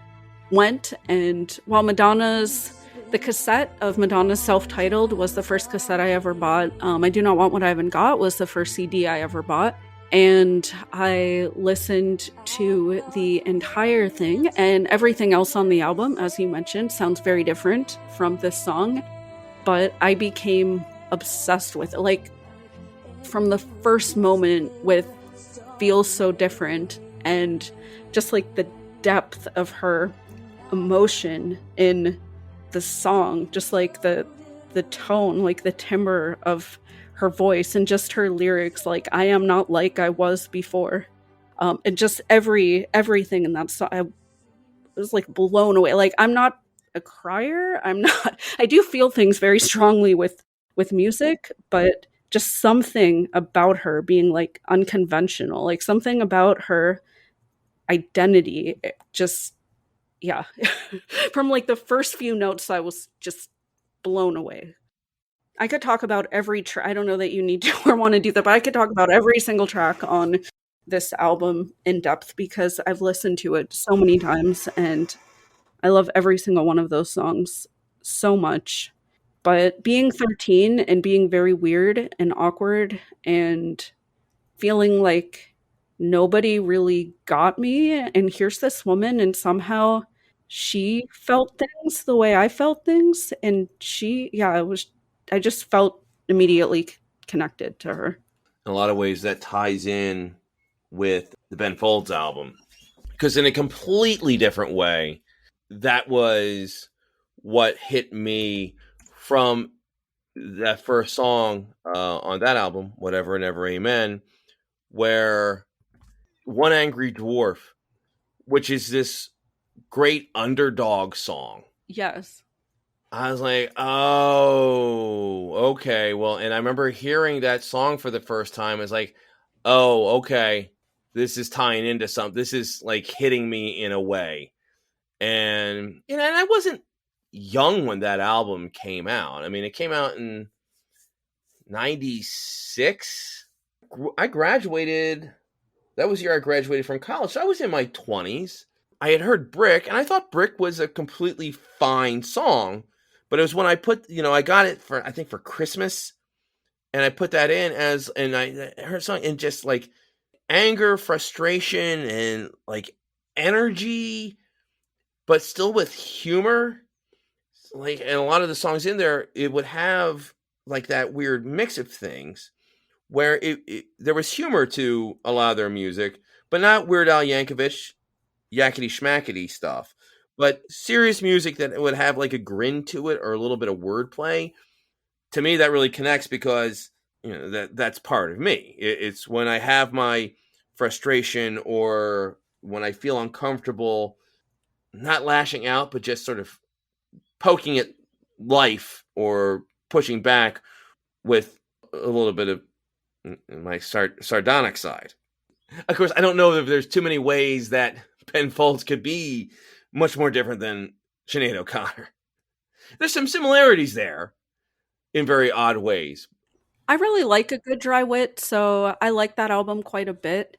went, and while the cassette of Madonna's Self-Titled was the first cassette I ever bought. I Do Not Want What I Haven't Got was the first CD I ever bought. And I listened to the entire thing, and everything else on the album, as you mentioned, sounds very different from this song. But I became obsessed with it. Like, from the first moment with Feels So Different, and just like the depth of her emotion in the song, just like the tone, like the timbre of her voice, and just her lyrics, like I am not like I was before, and just everything in that song. I was like blown away. Like, I'm not a crier, I do feel things very strongly with music, but just something about her being like unconventional, like something about her identity, just, yeah. From like the first few notes, I was just blown away. I could talk about every track. I don't know that you need to or want to do that, but I could talk about every single track on this album in depth because I've listened to it so many times and I love every single one of those songs so much. But being 13 and being very weird and awkward and feeling like nobody really got me, and here's this woman, and somehow she felt things the way I felt things, and I just felt immediately connected to her. In a lot of ways, that ties in with the Ben Folds album, because in a completely different way, that was what hit me from that first song on that album, Whatever and Ever Amen, where One Angry Dwarf, which is this great underdog song. Yes. I was like, oh, okay. Well, and I remember hearing that song for the first time. It's like, oh, okay. This is tying into something. This is like hitting me in a way. And, and I wasn't young when that album came out. I mean, it came out in 96. I graduated. That was the year I graduated from college. So I was in my 20s. I had heard Brick, and I thought Brick was a completely fine song. But it was when I I got it for Christmas, and I put that in and I heard a song, and just like anger, frustration, and like energy, but still with humor. Like, and a lot of the songs in there, it would have like that weird mix of things where there was humor to a lot of their music, but not Weird Al Yankovic, yakety schmackety stuff, but serious music that would have like a grin to it or a little bit of wordplay. To me, that really connects because that's part of me. It's when I have my frustration or when I feel uncomfortable, not lashing out, but just sort of poking at life or pushing back with a little bit of my sardonic side. Of course, I don't know if there's too many ways that Ben Folds could be much more different than Sinead O'Connor. There's some similarities there in very odd ways. I really like a good dry wit, so I like that album quite a bit.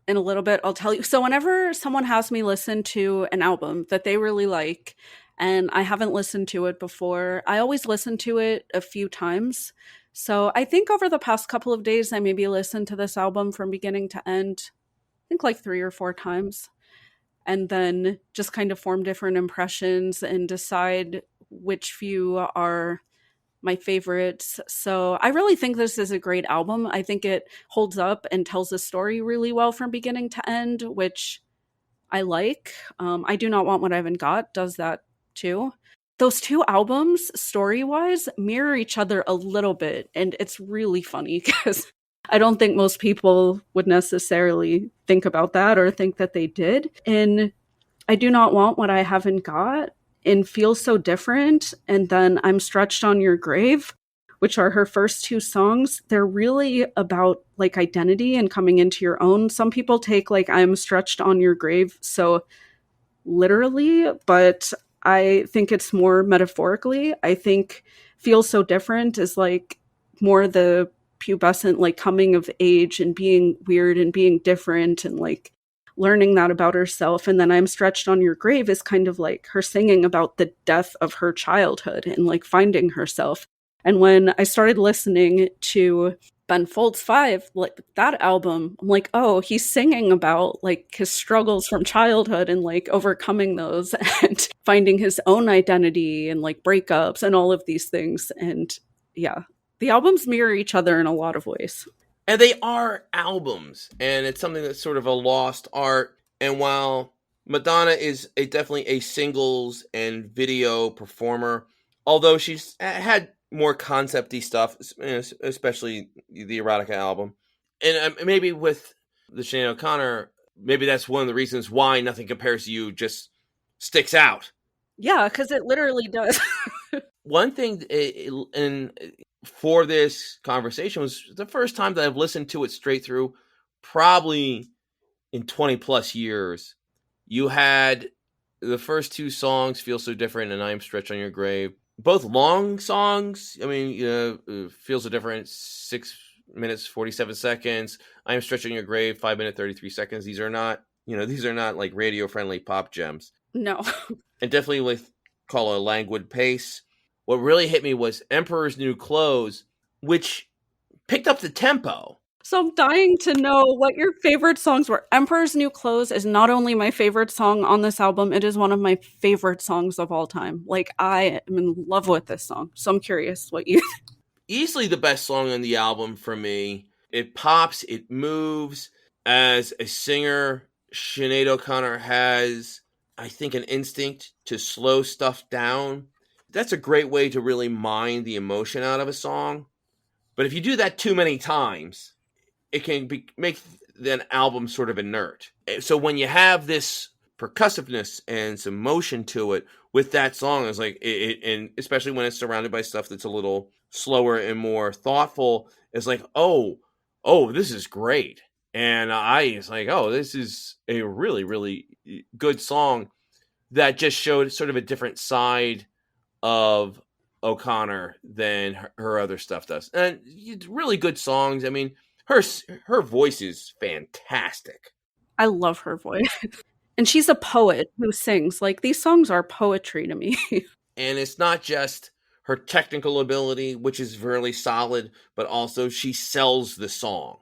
In a little bit, I'll tell you. So whenever someone has me listen to an album that they really like, and I haven't listened to it before, I always listen to it a few times. So I think over the past couple of days, I maybe listened to this album from beginning to end, I think like 3 or 4 times, and then just kind of form different impressions and decide which few are my favorites. So I really think this is a great album. I think it holds up and tells the story really well from beginning to end, which I like. I Do Not Want What I Haven't Got does that too. Those two albums, story-wise, mirror each other a little bit, and it's really funny because I don't think most people would necessarily think about that or think that they did. In I Do Not Want What I Haven't Got, and Feels So Different, and then I'm Stretched on Your Grave, which are her first two songs, they're really about like identity and coming into your own. Some people take like I'm stretched on your grave so literally, but I think it's more metaphorically. I think Feel So Different is like more the pubescent, like coming of age and being weird and being different and like learning that about herself. And then I'm Stretched on Your Grave is kind of like her singing about the death of her childhood and like finding herself. And when I started listening to Ben Folds 5, like that album, I'm like, oh, he's singing about like his struggles from childhood and like overcoming those and finding his own identity and like breakups and all of these things. And yeah, the albums mirror each other in a lot of ways. And they are albums, and it's something that's sort of a lost art. And while Madonna is definitely a singles and video performer, although she's had more concept-y stuff, especially the Erotica album. And maybe with the Sinead O'Connor, maybe that's one of the reasons why Nothing Compares to You just sticks out. Yeah, because it literally does. One thing for this conversation was the first time that I've listened to it straight through, probably in 20 plus years. You had the first two songs, Feel So Different and I Am Stretched on Your Grave. Both long songs. I mean, Feel So Different, 6 minutes, 47 seconds. I Am Stretched on Your Grave, 5 minutes, 33 seconds. These are not like radio-friendly pop gems. No. And definitely with call a languid pace. What really hit me was Emperor's New Clothes, which picked up the tempo. So I'm dying to know what your favorite songs were. Emperor's New Clothes is not only my favorite song on this album, it is one of my favorite songs of all time. Like, I am in love with this song. So I'm curious what you... Easily the best song on the album for me. It pops, it moves. As a singer, Sinead O'Connor has, I think, an instinct to slow stuff down. That's a great way to really mine the emotion out of a song. But if you do that too many times, it can make an album sort of inert. So when you have this percussiveness and some motion to it with that song, it's like and especially when it's surrounded by stuff that's a little slower and more thoughtful, it's like, oh, this is great. And it's like, oh, this is a really, really good song that just showed sort of a different side of O'Connor than her other stuff does. And really good songs. I mean, her voice is fantastic. I love her voice. And she's a poet who sings. Like, these songs are poetry to me. And it's not just her technical ability, which is really solid, but also she sells the song.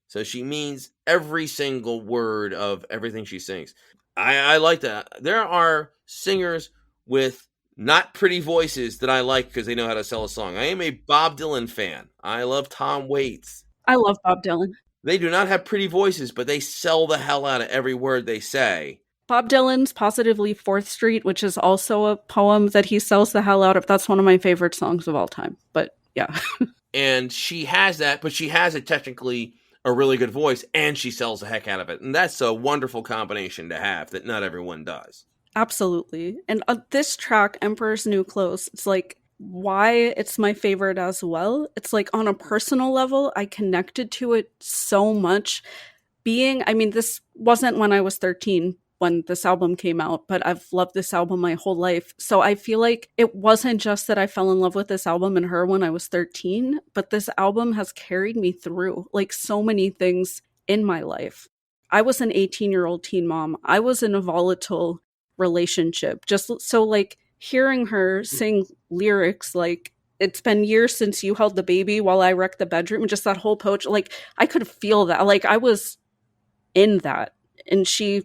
So she means every single word of everything she sings. I like that. There are singers with not pretty voices that I like because they know how to sell a song. I am a Bob Dylan fan. I love Tom Waits. I love Bob Dylan. They do not have pretty voices, but they sell the hell out of every word they say. Bob Dylan's Positively 4th Street, which is also a poem that he sells the hell out of. That's one of my favorite songs of all time. But yeah. And she has that, but she has technically a really good voice, and she sells the heck out of it. And that's a wonderful combination to have that not everyone does. Absolutely. And this track, Emperor's New Clothes, it's like why it's my favorite as well. It's like on a personal level, I connected to it so much. This wasn't when I was 13 when this album came out, but I've loved this album my whole life. So I feel like it wasn't just that I fell in love with this album and her when I was 13, but this album has carried me through like so many things in my life. I was an 18-year-old teen mom. I was in a volatile relationship. Just so like hearing her sing lyrics like, it's been years since you held the baby while I wrecked the bedroom, and just that whole poetry, like I could feel that. Like I was in that, and she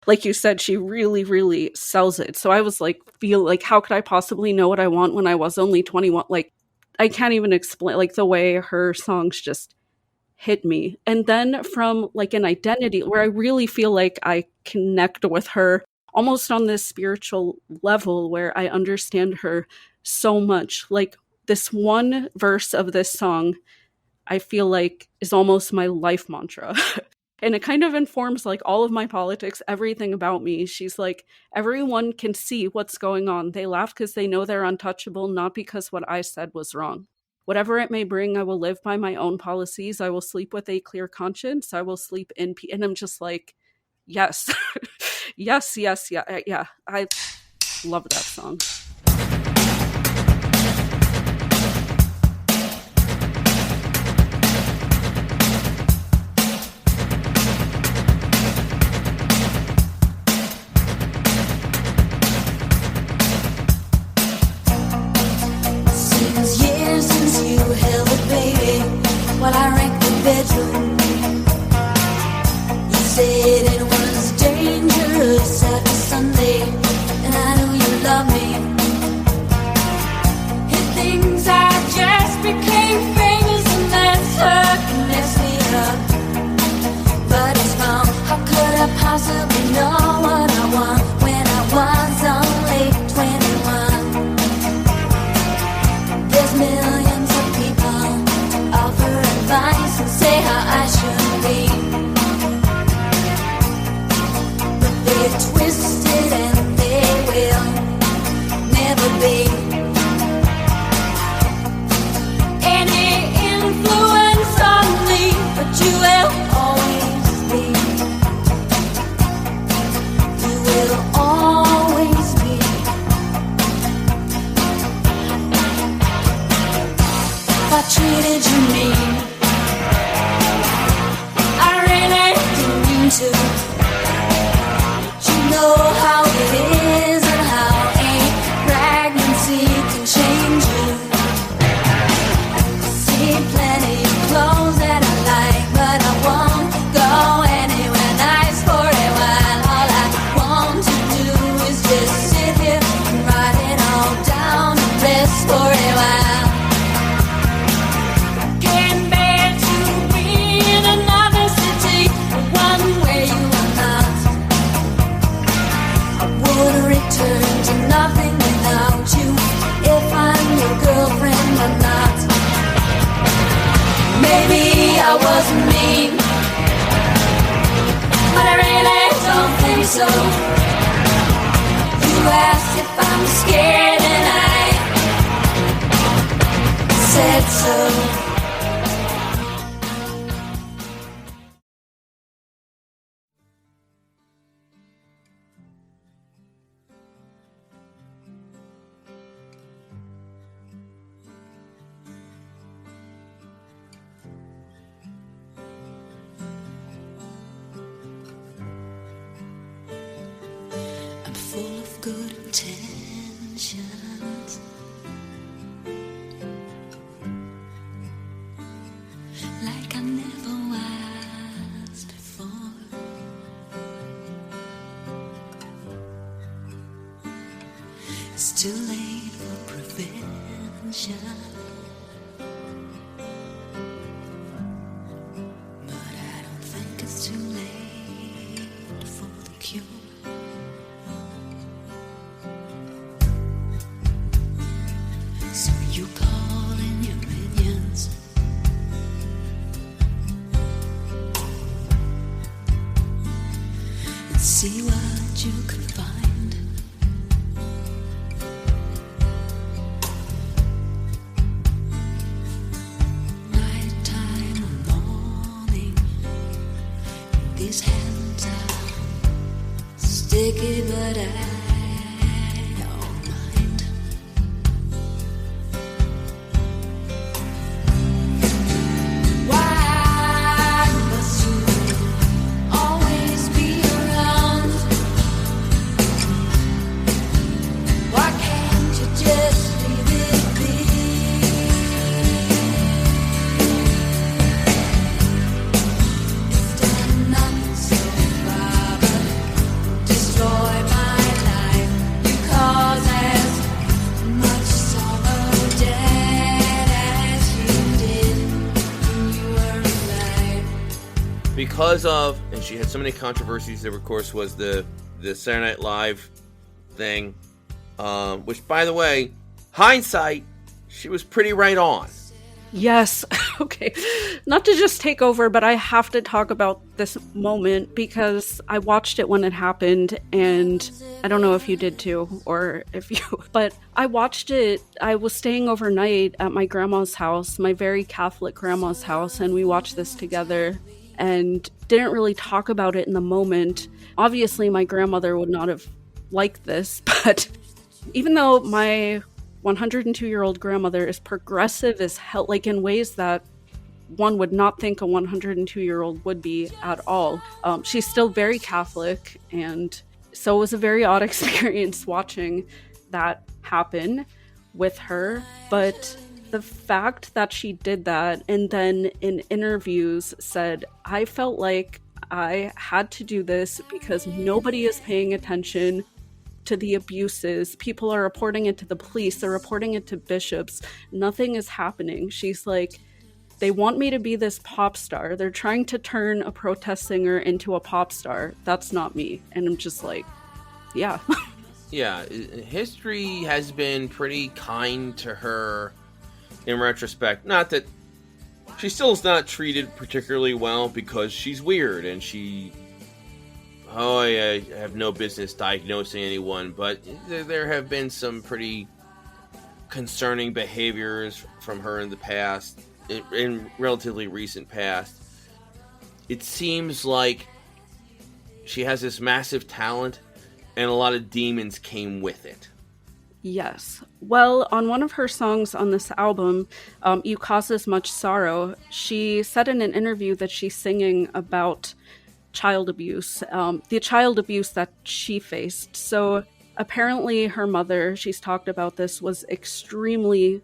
like you said, she really, really sells it. So I was like, feel like, how could I possibly know what I want when I was only 21? Like, I can't even explain, like, the way her songs just hit me. And then from like an identity where I really feel like I connect with her almost on this spiritual level where I understand her so much. Like this one verse of this song, I feel like is almost my life mantra. And it kind of informs like all of my politics, everything about me. She's like, everyone can see what's going on. They laugh because they know they're untouchable, not because what I said was wrong. Whatever it may bring, I will live by my own policies. I will sleep with a clear conscience. I will sleep in peace. And I'm just like, yes, yes, yes, yeah, yeah. I love that song. While I ranked the bedroom, you said it was dangerous after Sunday, and I knew you loved me. And things I just became famous, and that's her can mess me up. But it's wrong. How could I possibly know what I want when I was only 21? There's millions of people offer advice and say how I should be, but they're twisted and they will never be any influence on me, but you will always be, you will always be. If I treated you mean, to. You know how it is and how a pregnancy can change you. I see plenty of clothes that I like, but I won't go anywhere nice for a while. All I want to do is just sit here and write it all down and rest for a while. Return to nothing without you, if I'm your girlfriend or not. Maybe I wasn't mean, but I really don't think so. You asked if I'm scared and I said so. Good intentions, like I never was before. It's too late for prevention, but I don't think it's too late for the cure. So you call in your minions, and see what you can find. Nighttime or morning, these hands are sticky, but I because of, and she had so many controversies. There, of course, was the Saturday Night Live thing, which, by the way, hindsight, she was pretty right on. Yes. Okay. Not to just take over, but I have to talk about this moment because I watched it when it happened, and I don't know if you did too, or if you, but I watched it. I was staying overnight at my grandma's house, my very Catholic grandma's house, and we watched this together and didn't really talk about it in the moment. Obviously, my grandmother would not have liked this, but even though my 102-year-old grandmother is progressive as hell, like in ways that one would not think a 102-year-old would be at all. She's still very Catholic, and so it was a very odd experience watching that happen with her. But the fact that she did that and then in interviews said, I felt like I had to do this because nobody is paying attention to the abuses. People are reporting it to the police, they're reporting it to bishops. Nothing is happening. She's like, they want me to be this pop star. They're trying to turn a protest singer into a pop star. That's not me. And I'm just like, yeah. Yeah, history has been pretty kind to her in retrospect. Not that she still is not treated particularly well because she's weird and I have no business diagnosing anyone, but there have been some pretty concerning behaviors from her in the past, in relatively recent past. It seems like she has this massive talent, and a lot of demons came with it. Yes. Well, on one of her songs on this album, You Cause Us Much Sorrow, she said in an interview that she's singing about child abuse, the child abuse that she faced. So apparently her mother, she's talked about this, was extremely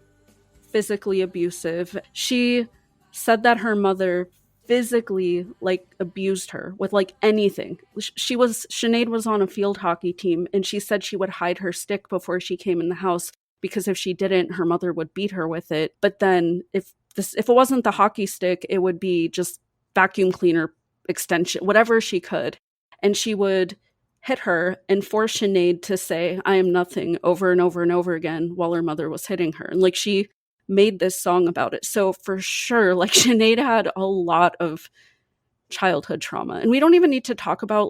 physically abusive. She said that her mother physically abused her with anything. Sinead was on a field hockey team, and she said she would hide her stick before she came in the house because if she didn't, her mother would beat her with it. But then if it wasn't the hockey stick, it would be just vacuum cleaner extension, whatever she could. And she would hit her and force Sinead to say, I am nothing, over and over and over again while her mother was hitting her. And she made this song about it. So for sure, Sinead had a lot of childhood trauma. And we don't even need to talk about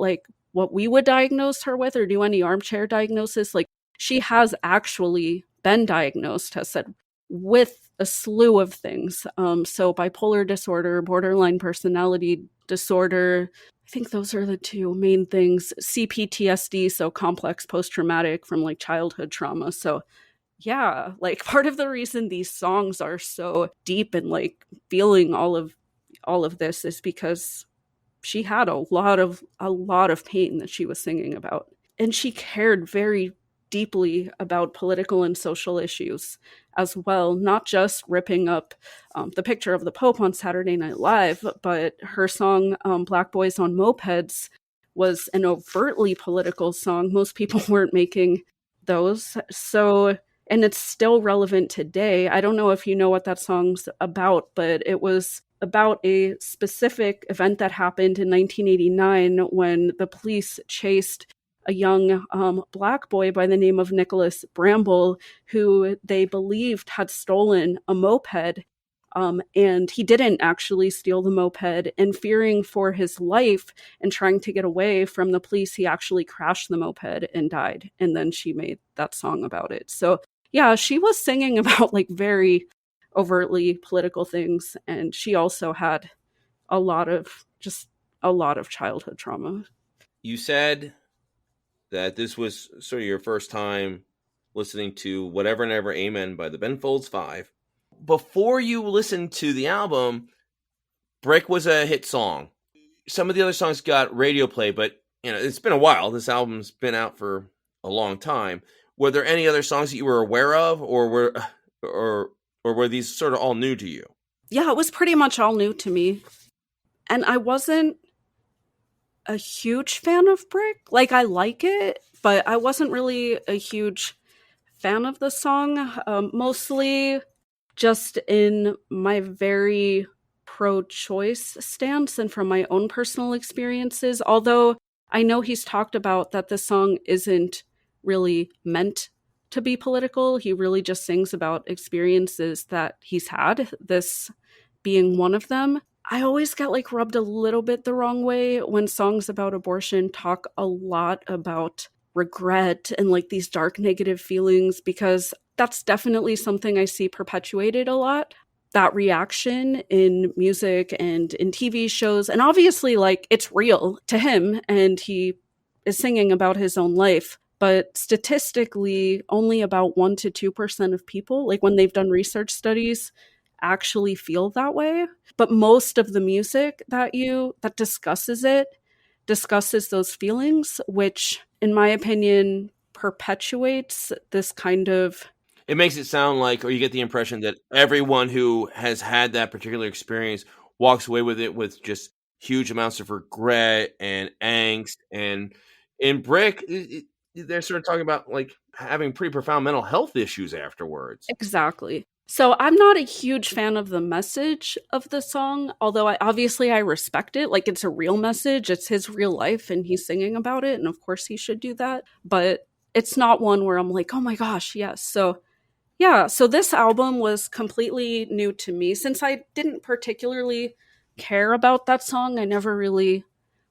what we would diagnose her with or do any armchair diagnosis. She has actually been diagnosed, has said, with a slew of things. So bipolar disorder, borderline personality disorder, I think those are the two main things. CPTSD, so complex post-traumatic from childhood trauma. So yeah, part of the reason these songs are so deep and feeling all of this is because she had a lot of pain that she was singing about. And she cared very deeply about political and social issues as well, not just ripping up the picture of the Pope on Saturday Night Live, but her song Black Boys on Mopeds was an overtly political song. Most people weren't making those. So, and it's still relevant today. I don't know if you know what that song's about, but it was about a specific event that happened in 1989 when the police chased a young Black boy by the name of Nicholas Bramble, who they believed had stolen a moped. And he didn't actually steal the moped. And fearing for his life and trying to get away from the police, he actually crashed the moped and died. And then she made that song about it. So yeah, she was singing about very overtly political things. And she also had a lot of childhood trauma. You said that this was sort of your first time listening to Whatever Never Amen by the Ben Folds Five. Before you listened to the album, Brick was a hit song. Some of the other songs got radio play, but it's been a while. This album's been out for a long time. Were there any other songs that you were aware of, or were these sort of all new to you? Yeah, it was pretty much all new to me. And I wasn't a huge fan of Brick. I like it, but I wasn't really a huge fan of the song. Mostly just in my very pro-choice stance and from my own personal experiences. Although I know he's talked about that the song isn't really meant to be political. He really just sings about experiences that he's had, this being one of them. I always get like rubbed a little bit the wrong way when songs about abortion talk a lot about regret and like these dark negative feelings, because that's definitely something I see perpetuated a lot. That reaction in music and in TV shows. And obviously, like, it's real to him and he is singing about his own life. But statistically, only about 1% to 2% of people, like when they've done research studies, actually feel that way. But most of the music that discusses it discusses those feelings, which, in my opinion, perpetuates this kind of. It makes it sound like, or you get the impression that everyone who has had that particular experience walks away with it with just huge amounts of regret and angst. And in Brick, they're sort of talking about like having pretty profound mental health issues afterwards. Exactly. So I'm not a huge fan of the message of the song, although I respect it. Like, it's a real message. It's his real life and he's singing about it. And of course he should do that. But it's not one where I'm like, oh my gosh, yes. So yeah, so this album was completely new to me. Since I didn't particularly care about that song, I never really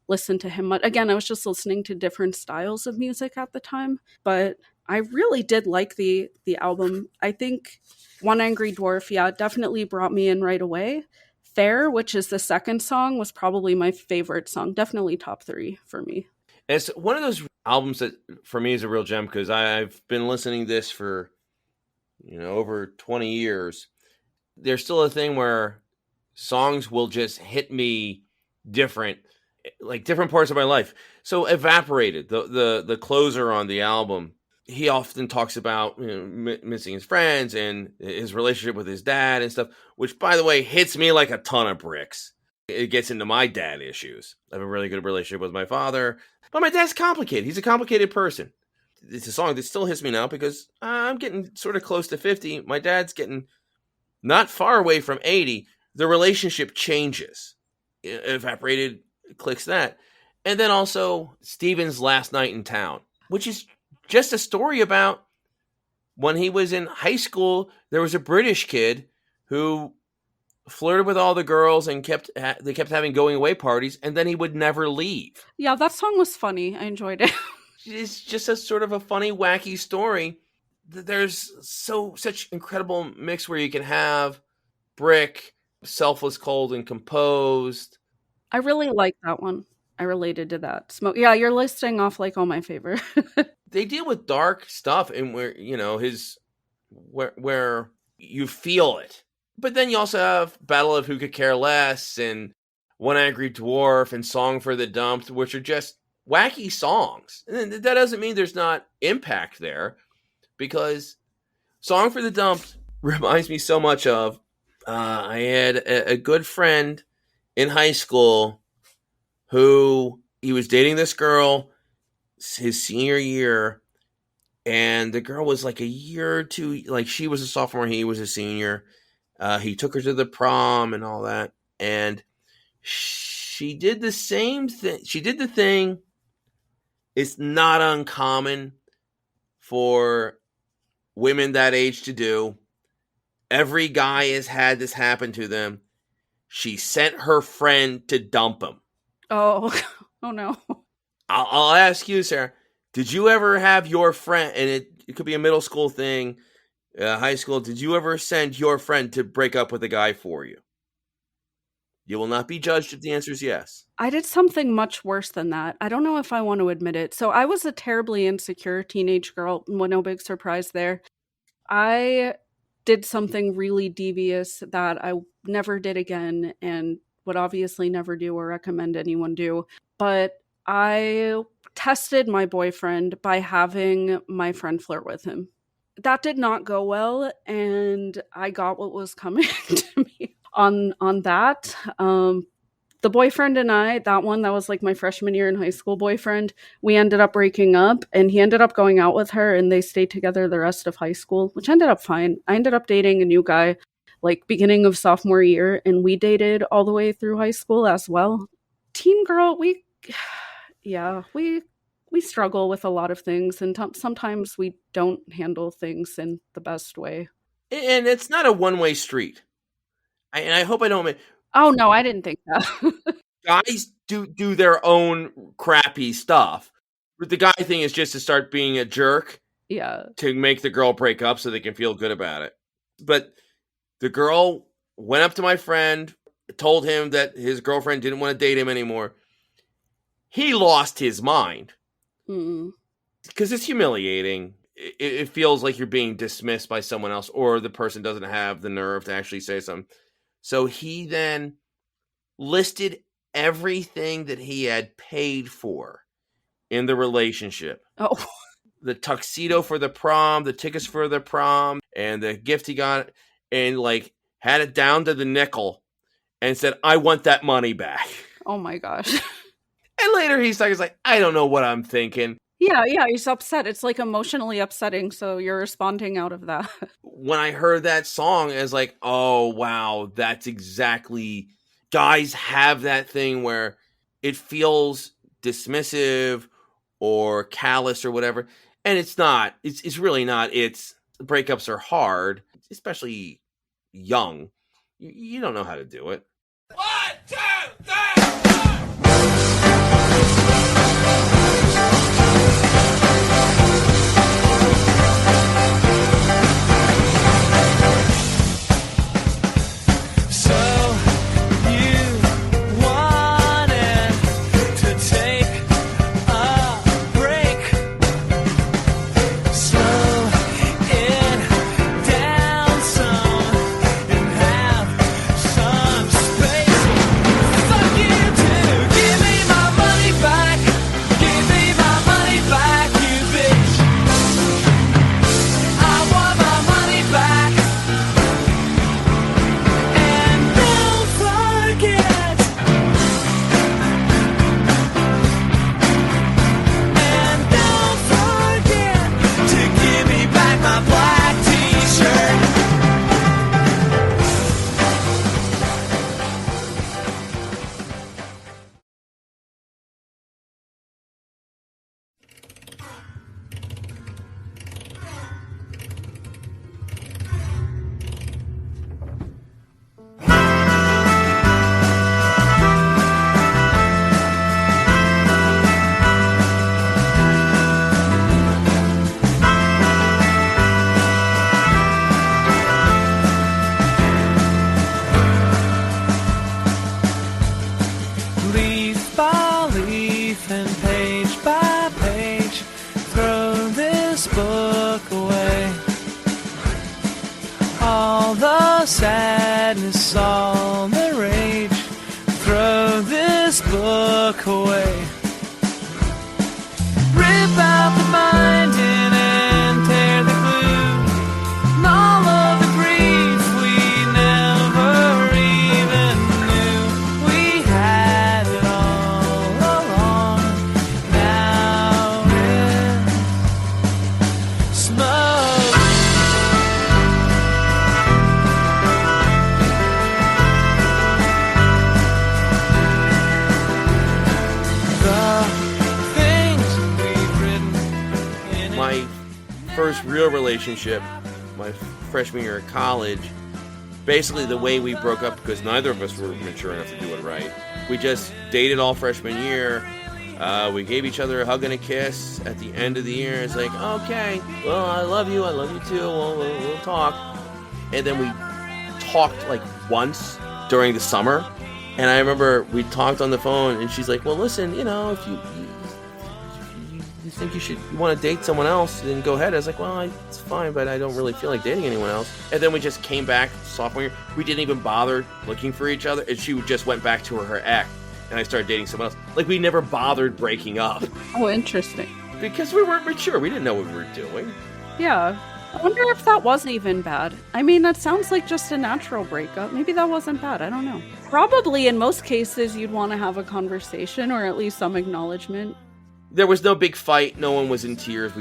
listened to him much. Again, I was just listening to different styles of music at the time, but I really did like the album. I think One Angry Dwarf, yeah, definitely brought me in right away. Fair, which is the second song, was probably my favorite song. Definitely top 3 for me. It's one of those albums that for me is a real gem because I've been listening to this for over 20 years. There's still a thing where songs will just hit me different, like different parts of my life. So Evaporated, the closer on the album, he often talks about missing his friends and his relationship with his dad and stuff, which, by the way, hits me like a ton of bricks. It gets into my dad issues. I have a really good relationship with my father, but my dad's complicated. He's a complicated person. It's a song that still hits me now because I'm getting sort of close to 50. My dad's getting not far away from 80. The relationship changes. Evaporated clicks that. And then also Steven's Last Night in Town, which is just a story about when he was in high school, there was a British kid who flirted with all the girls and they kept having going away parties, and then he would never leave. Yeah, that song was funny. I enjoyed it. It's just a sort of a funny, wacky story. There's such incredible mix where you can have Brick, selfless, cold, and composed. I really like that one. I related to that. Smoke. Yeah, you're listing off like all my favorite. They deal with dark stuff and where where you feel it. But then you also have Battle of Who Could Care Less and One Angry Dwarf and Song for the Dumped, which are just wacky songs. And that doesn't mean there's not impact there, because Song for the Dumped reminds me so much of I had a good friend in high school who he was dating this girl his senior year, and the girl was like a year or two, like she was a sophomore, he was a senior. He took her to the prom and all that, and she did the same thing. She did the thing it's not uncommon for women that age to do. Every guy has had this happen to them. She sent her friend to dump him. Oh no. I'll ask you, Sarah, did you ever have your friend, and it could be a middle school thing, high school, did you ever send your friend to break up with a guy for you? You will not be judged if the answer is yes. I did something much worse than that. I don't know if I want to admit it. So I was a terribly insecure teenage girl. No big surprise there. I did something really devious that I never did again and would obviously never do or recommend anyone do. But I tested my boyfriend by having my friend flirt with him. That did not go well, and I got what was coming to me on that. The boyfriend and I, that was like my freshman year in high school boyfriend, we ended up breaking up, and he ended up going out with her, and they stayed together the rest of high school, which ended up fine. I ended up dating a new guy like beginning of sophomore year, and we dated all the way through high school as well. Teen girl, we We struggle with a lot of things, and sometimes we don't handle things in the best way. And it's not a one-way street. And I hope I don't make Oh, no, I didn't think that. guys do their own crappy stuff. But the guy thing is just to start being a jerk Yeah. to make the girl break up so they can feel good about it. But the girl went up to my friend, told him that his girlfriend didn't want to date him anymore. He lost his mind. Mm. Because it's humiliating. It feels like you're being dismissed by someone else, or the person doesn't have the nerve to actually say something. So he then listed everything that he had paid for in the relationship. Oh, The tuxedo for the prom, the tickets for the prom, and the gift he got, and like had it down to the nickel and said, I want that money back. oh my gosh. And later he's like, I don't know what I'm thinking. Yeah, he's upset. It's like emotionally upsetting, so you're responding out of that. When I heard that song, I was like, oh, wow, that's exactly... Guys have that thing where it feels dismissive or callous or whatever, and it's not. It's really not. Breakups are hard, especially young. You don't know how to do it. 1, 2, 3, relationship, my freshman year of college, basically the way we broke up, because neither of us were mature enough to do it right. We just dated all freshman year. We gave each other a hug and a kiss at the end of the year. It's like, okay, well, I love you too, we'll talk. And then we talked like once during the summer. And I remember we talked on the phone, and she's like, well, listen, if you think you want to date someone else, then go ahead. I was like, well, it's fine, but I don't really feel like dating anyone else. And then we just came back sophomore year. We didn't even bother looking for each other, and she just went back to her ex, and I started dating someone else. Like, we never bothered breaking up. Oh, interesting. Because we weren't mature. We didn't know what we were doing. Yeah. I wonder if that wasn't even bad. I mean, that sounds like just a natural breakup. Maybe that wasn't bad. I don't know. Probably in most cases, you'd want to have a conversation or at least some acknowledgement. There was no big fight. No one was in tears.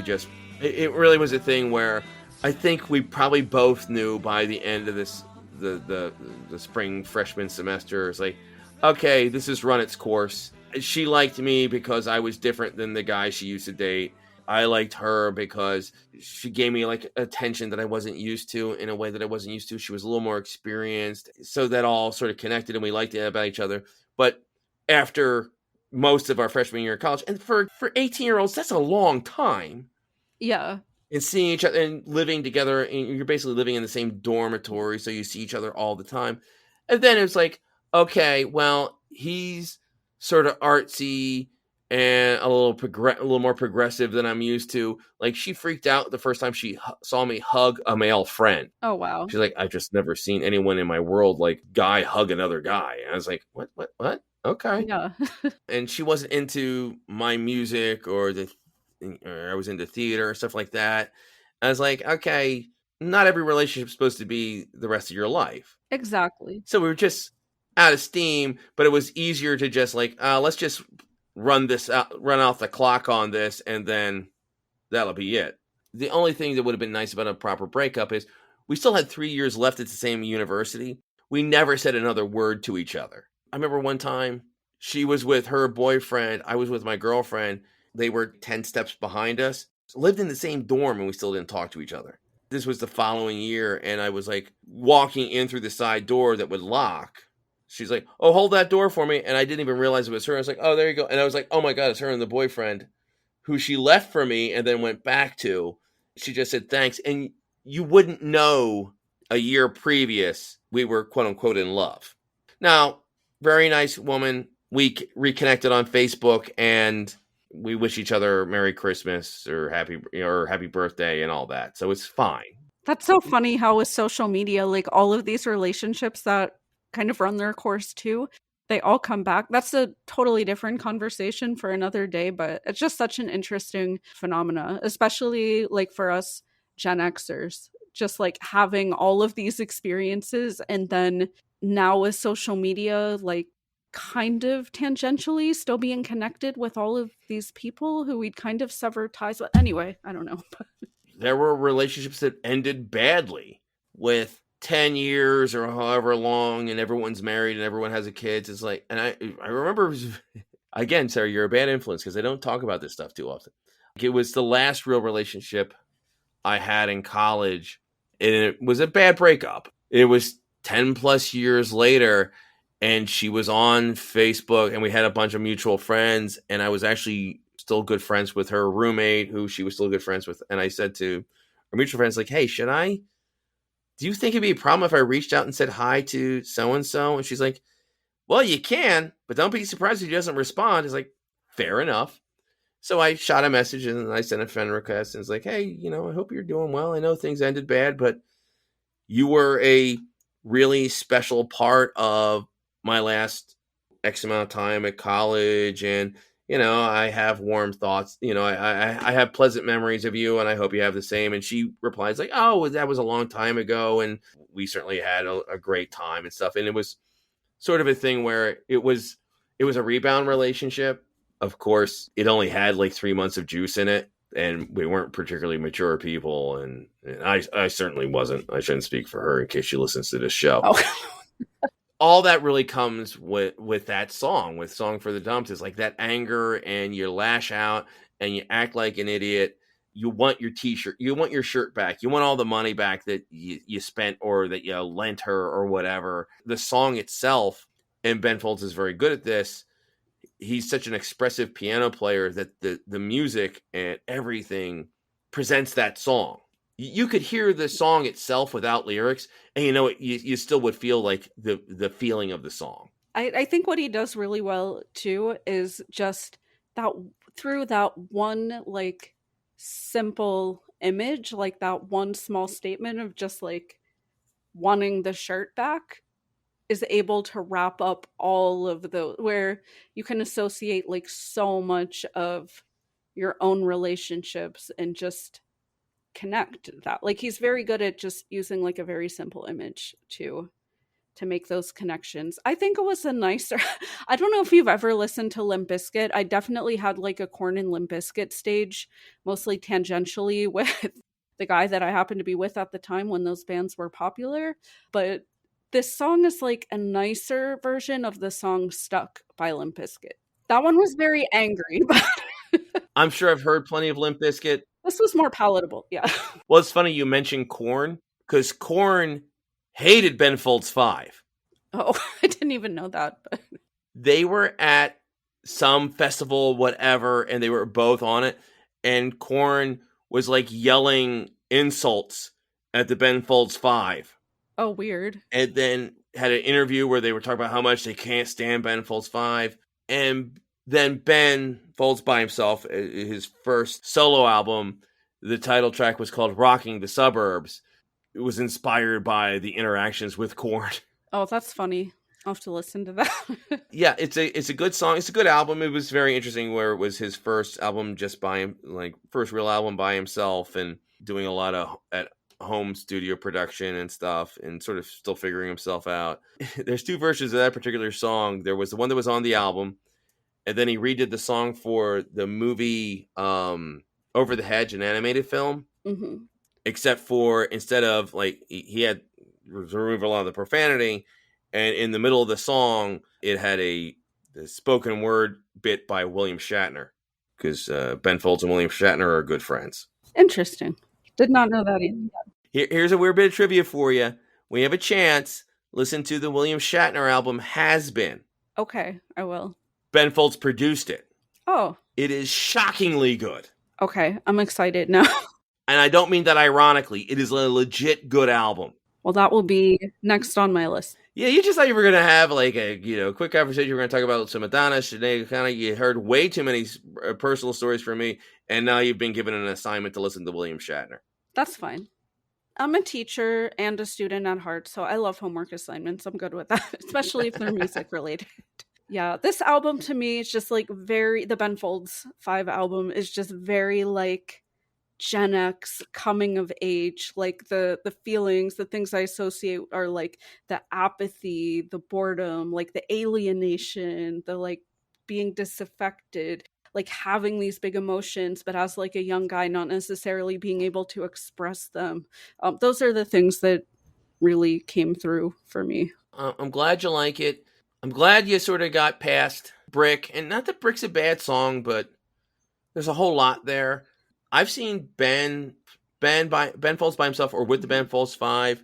It really was a thing where I think we probably both knew by the end of this, the spring freshman semester, it's like, okay, this has run its course. She liked me because I was different than the guy she used to date. I liked her because she gave me like attention that I wasn't used to in a way that I wasn't used to. She was a little more experienced. So that all sort of connected and we liked it about each other. But after most of our freshman year of college, and for 18-year-olds, that's a long time. Yeah. And seeing each other and living together, and you're basically living in the same dormitory, so you see each other all the time. And then it's like, okay, well, he's sort of artsy and a little more progressive than I'm used to. Like, she freaked out the first time she saw me hug a male friend. Oh, wow. She's like, I've just never seen anyone in my world like guy hug another guy. And I was like, what? Okay. Yeah. And she wasn't into my music or I was into theater and stuff like that. I was like, okay, not every relationship is supposed to be the rest of your life. Exactly. So we were just out of steam, but it was easier to just like, let's just run out the clock on this, and then that'll be it. The only thing that would have been nice about a proper breakup is we still had 3 years left at the same university. We never said another word to each other. I remember one time she was with her boyfriend. I was with my girlfriend. They were 10 steps behind us, lived in the same dorm, and we still didn't talk to each other. This was the following year, and I was like walking in through the side door that would lock. She's like, oh, hold that door for me. And I didn't even realize it was her. I was like, oh, there you go. And I was like, oh my God, it's her and the boyfriend who she left for me and then went back to. She just said, thanks. And you wouldn't know a year previous we were quote unquote in love. Now, very nice woman. We reconnected on Facebook and we wish each other Merry Christmas or happy birthday and all that. So it's fine. That's so funny how with social media, like all of these relationships that kind of run their course too, they all come back. That's a totally different conversation for another day, but it's just such an interesting phenomena, especially like for us Gen Xers, just like having all of these experiences. And then now with social media, like kind of tangentially still being connected with all of these people who we'd kind of sever ties with. Anyway, I don't know. There were relationships that ended badly with 10 years or however long, and everyone's married and everyone has a kid. It's like, and I remember, again, Sarah, you're a bad influence because I don't talk about this stuff too often. It was the last real relationship I had in college, and it was a bad breakup. It was 10 plus years later, and she was on Facebook, and we had a bunch of mutual friends, and I was actually still good friends with her roommate, who she was still good friends with. And I said to our mutual friends, like, hey, do you think it'd be a problem if I reached out and said hi to so-and-so? And she's like, well, you can, but don't be surprised if he doesn't respond. It's like, fair enough. So I shot a message and I sent a friend request and it's like, hey, I hope you're doing well. I know things ended bad, but you were a really special part of my last X amount of time at college. And, I have warm thoughts. I have pleasant memories of you, and I hope you have the same. And she replies like, oh, that was a long time ago. And we certainly had a great time and stuff. And it was sort of a thing where it was a rebound relationship. Of course, it only had like 3 months of juice in it, and we weren't particularly mature people. And I certainly wasn't. I shouldn't speak for her in case she listens to this show. Oh. All that really comes with that song, with Song for the Dumps, is like that anger, and you lash out and you act like an idiot. You want your t-shirt, you want your shirt back, you want all the money back that you spent or that you lent her or whatever. The song itself, and Ben Folds is very good at this, he's such an expressive piano player that the music and everything presents that song. You could hear the song itself without lyrics, and you still would feel like the feeling of the song. I think what he does really well too is just that through that one like simple image, like that one small statement of just like wanting the shirt back, is able to wrap up all of the where you can associate like so much of your own relationships and just connect that. Like he's very good at just using like a very simple image to make those connections. I think it was a nicer I don't know if you've ever listened to Limp Bizkit. I definitely had like a Korn and Limp Bizkit stage, mostly tangentially with the guy that I happened to be with at the time when those bands were popular. But this song is like a nicer version of the song Stuck by Limp Bizkit. That one was very angry, but I'm sure I've heard plenty of Limp Bizkit. this was more palatable. Yeah. Well, it's funny you mentioned Korn, because Korn hated Ben Folds 5. Oh, I didn't even know that. But They were at some festival, whatever, and they were both on it, and Korn was like yelling insults at the Ben Folds 5. oh, weird. And then had an interview where they were talking about how much they can't stand Ben Folds 5. And then Ben Folds by himself, his first solo album, the title track was called Rocking the Suburbs. It was inspired by the interactions with Korn. Oh, that's funny. I'll have to listen to that. Yeah, it's a good song. It's a good album. It was very interesting where it was his first album just by him, like first real album by himself, and doing a lot of at home studio production and stuff, and sort of still figuring himself out. There's two versions of that particular song. There was the one that was on the album, and then he redid the song for the movie Over the Hedge, an animated film. Mm-hmm. Except for instead of like he had removed a lot of the profanity, and in the middle of the song it had the spoken word bit by William Shatner, because Ben Folds and William Shatner are good friends. Interesting. Did not know that either. Here's a weird bit of trivia for you. When you have a chance, listen to the William Shatner album Has Been. Okay, I will. Ben Folds produced it. Oh, It is shockingly good. okay. I'm excited now. And I don't mean that ironically. It is a legit good album. Well, that will be next on my list. Yeah, you just thought you were going to have like a quick conversation. We're going to talk about some Madonna, Sinead O'Connor. You heard way too many personal stories from me, and now you've been given an assignment to listen to William Shatner. That's fine. I'm a teacher and a student at heart, so I love homework assignments. I'm good with that, especially if they're music related. Yeah, this album to me is just like the Ben Folds 5 album is just very like Gen X coming of age, like the feelings, the things I associate are like the apathy, the boredom, like the alienation, the like being disaffected, like having these big emotions, but as like a young guy, not necessarily being able to express them. Those are the things that really came through for me. I'm glad you like it. I'm glad you sort of got past Brick, and not that Brick's a bad song, but there's a whole lot there. I've seen Ben Folds by himself or with the Ben Folds 5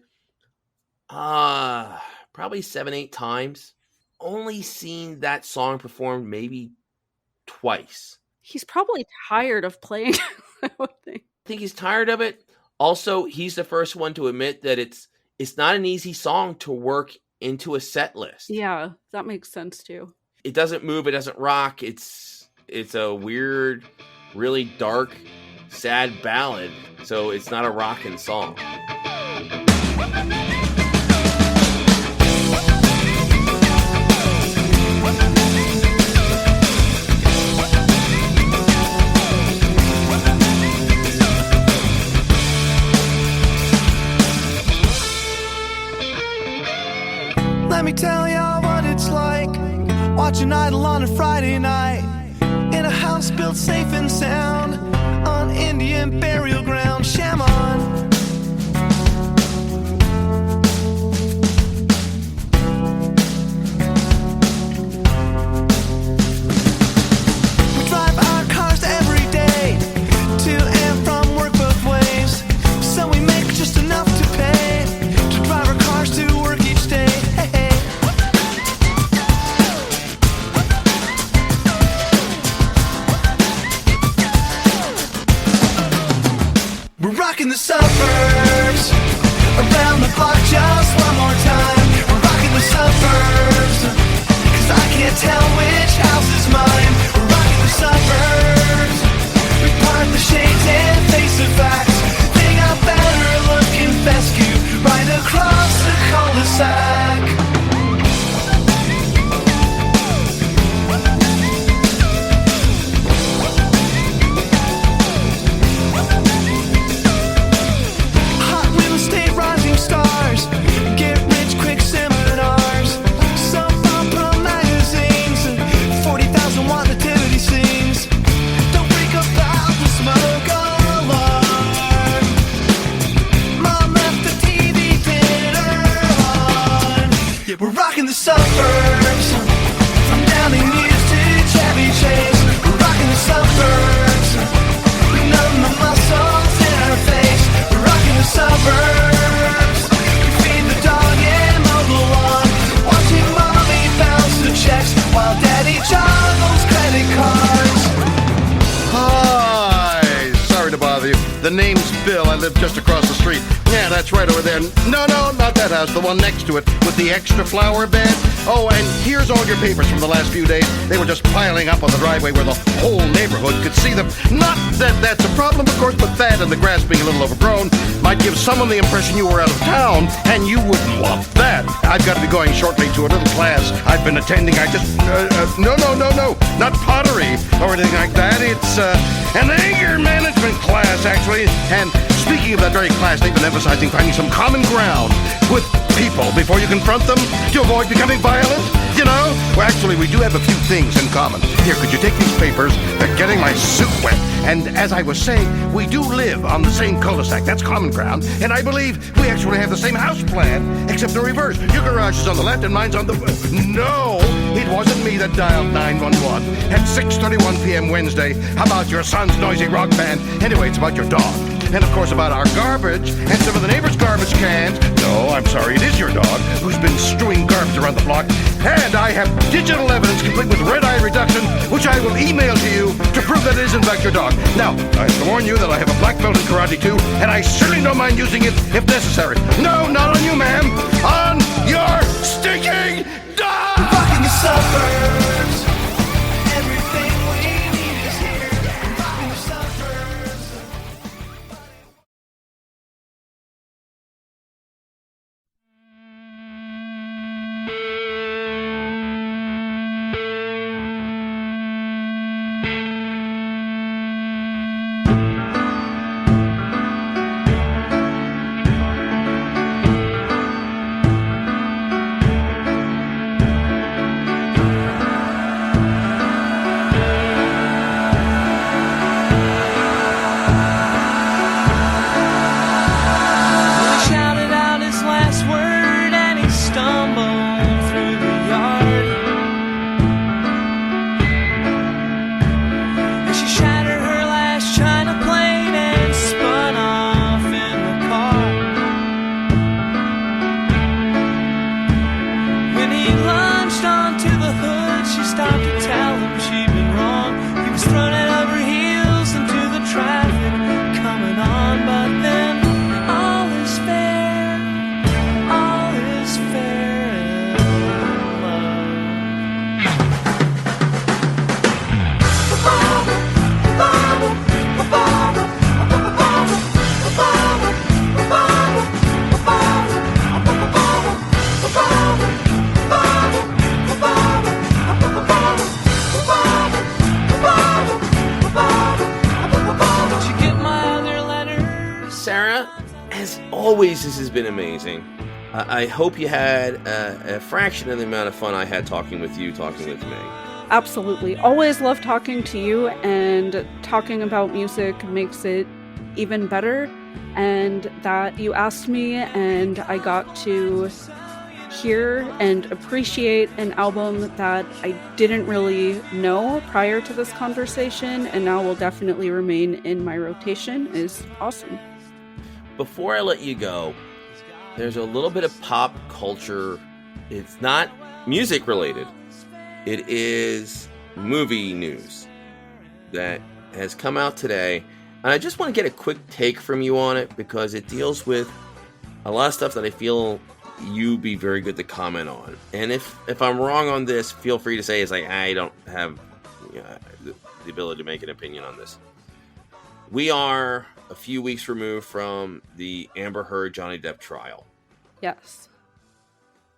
probably 7-8 times. Only seen that song performed maybe twice. He's probably tired of playing. I would think. I think he's tired of it. Also, he's the first one to admit that it's not an easy song to work into a set list. Yeah, that makes sense too. It doesn't move, it doesn't rock. It's a weird, really dark, sad ballad, so it's not a rockin' song. Let me tell y'all what it's like watching Idol on a Friday night in a house built safe and sound on Indian burial ground. Sham on. We drive our cars every day to and from work both ways, so we make just enough to pay to drive our cars to work each day. Hey, hey. We're rocking the suburbs, around the clock just one more time. We're rocking the suburbs, 'cause I can't tell which house is mine. We're rocking the suburbs, we part the shades and face the facts. They got better looking fescue right across the cul-de-sac. Hot real estate rising stars, get rich quick seminars, soap opera magazines, and 40,000 watt nativity scenes. Don't freak about the smoke alarm. Mom left the TV dinner on. Yeah, we're rocking the suburbs, from Downing News to Chevy live just across the street. Yeah, that's right over there. No, not that house, the one next to it with the extra flower bed. Oh, and here's all your papers from the last few days. They were just piling up on the driveway where the whole neighborhood could see them. Not that that's a problem, of course, but that and the grass being a little overgrown might give someone the impression you were out of town, and you wouldn't want that. I've got to be going shortly to a little class I've been attending. I just, no, not pottery or anything like that. It's an anger management class, actually. And speaking of that very class, they've been emphasizing finding some common ground with people before you confront them to avoid becoming violent. You know? Well, actually, we do have a few things in common. Here, could you take these papers? They're getting my suit wet. And as I was saying, we do live on the same cul-de-sac. That's common ground. And I believe we actually have the same house plan, except in reverse. Your garage is on the left and mine's on the... No, it wasn't me that dialed 911 at 6:31 p.m. Wednesday. How about your son's noisy rock band? Anyway, it's about your dog. And of course about our garbage and some of the neighbors' garbage cans. No, I'm sorry, it is your dog who's been strewing garbage around the block. And I have digital evidence complete with red-eye reduction, which I will email to you to prove that it is in fact your dog. Now, I have to warn you that I have a black belt in karate too, and I certainly don't mind using it if necessary. No, not on you, ma'am. On your stinking dog! Rocking the suburbs. Everything we need is here. Rocking the suburbs. Always, this has been amazing. I hope you had a fraction of the amount of fun I had talking with you, talking with me. Absolutely. Always love talking to you, and talking about music makes it even better. And that you asked me, and I got to hear and appreciate an album that I didn't really know prior to this conversation, and now will definitely remain in my rotation, is awesome. Before I let you go, there's a little bit of pop culture. It's not music related. It is movie news that has come out today. And I just want to get a quick take from you on it, because it deals with a lot of stuff that I feel you'd be very good to comment on. And if I'm wrong on this, feel free to say, I don't have the ability to make an opinion on this. We are a few weeks removed from the Amber Heard Johnny Depp trial. Yes.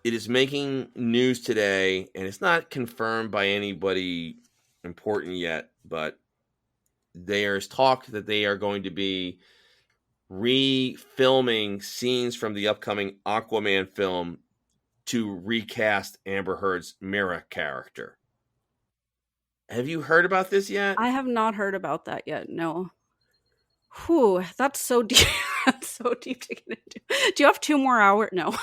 It is making news today, and it's not confirmed by anybody important yet, but there's talk that they are going to be refilming scenes from the upcoming Aquaman film to recast Amber Heard's Mera character. Have you heard about this yet? I have not heard about that yet, no. Whew, that's so deep. That's so deep to get into. Do you have 2 more hours? No.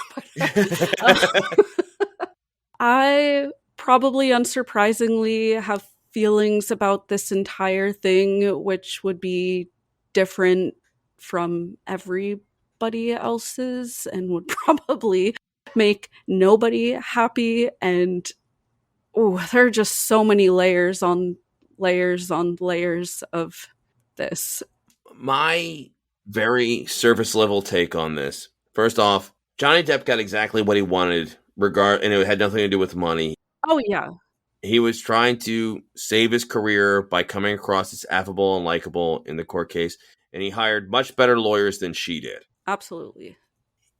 I probably, unsurprisingly, have feelings about this entire thing, which would be different from everybody else's and would probably make nobody happy. And there are just so many layers on layers on layers of this. My very surface level take on this. First off, Johnny Depp got exactly what he wanted, and it had nothing to do with money. Oh, yeah. He was trying to save his career by coming across as affable and likable in the court case, and he hired much better lawyers than she did. Absolutely.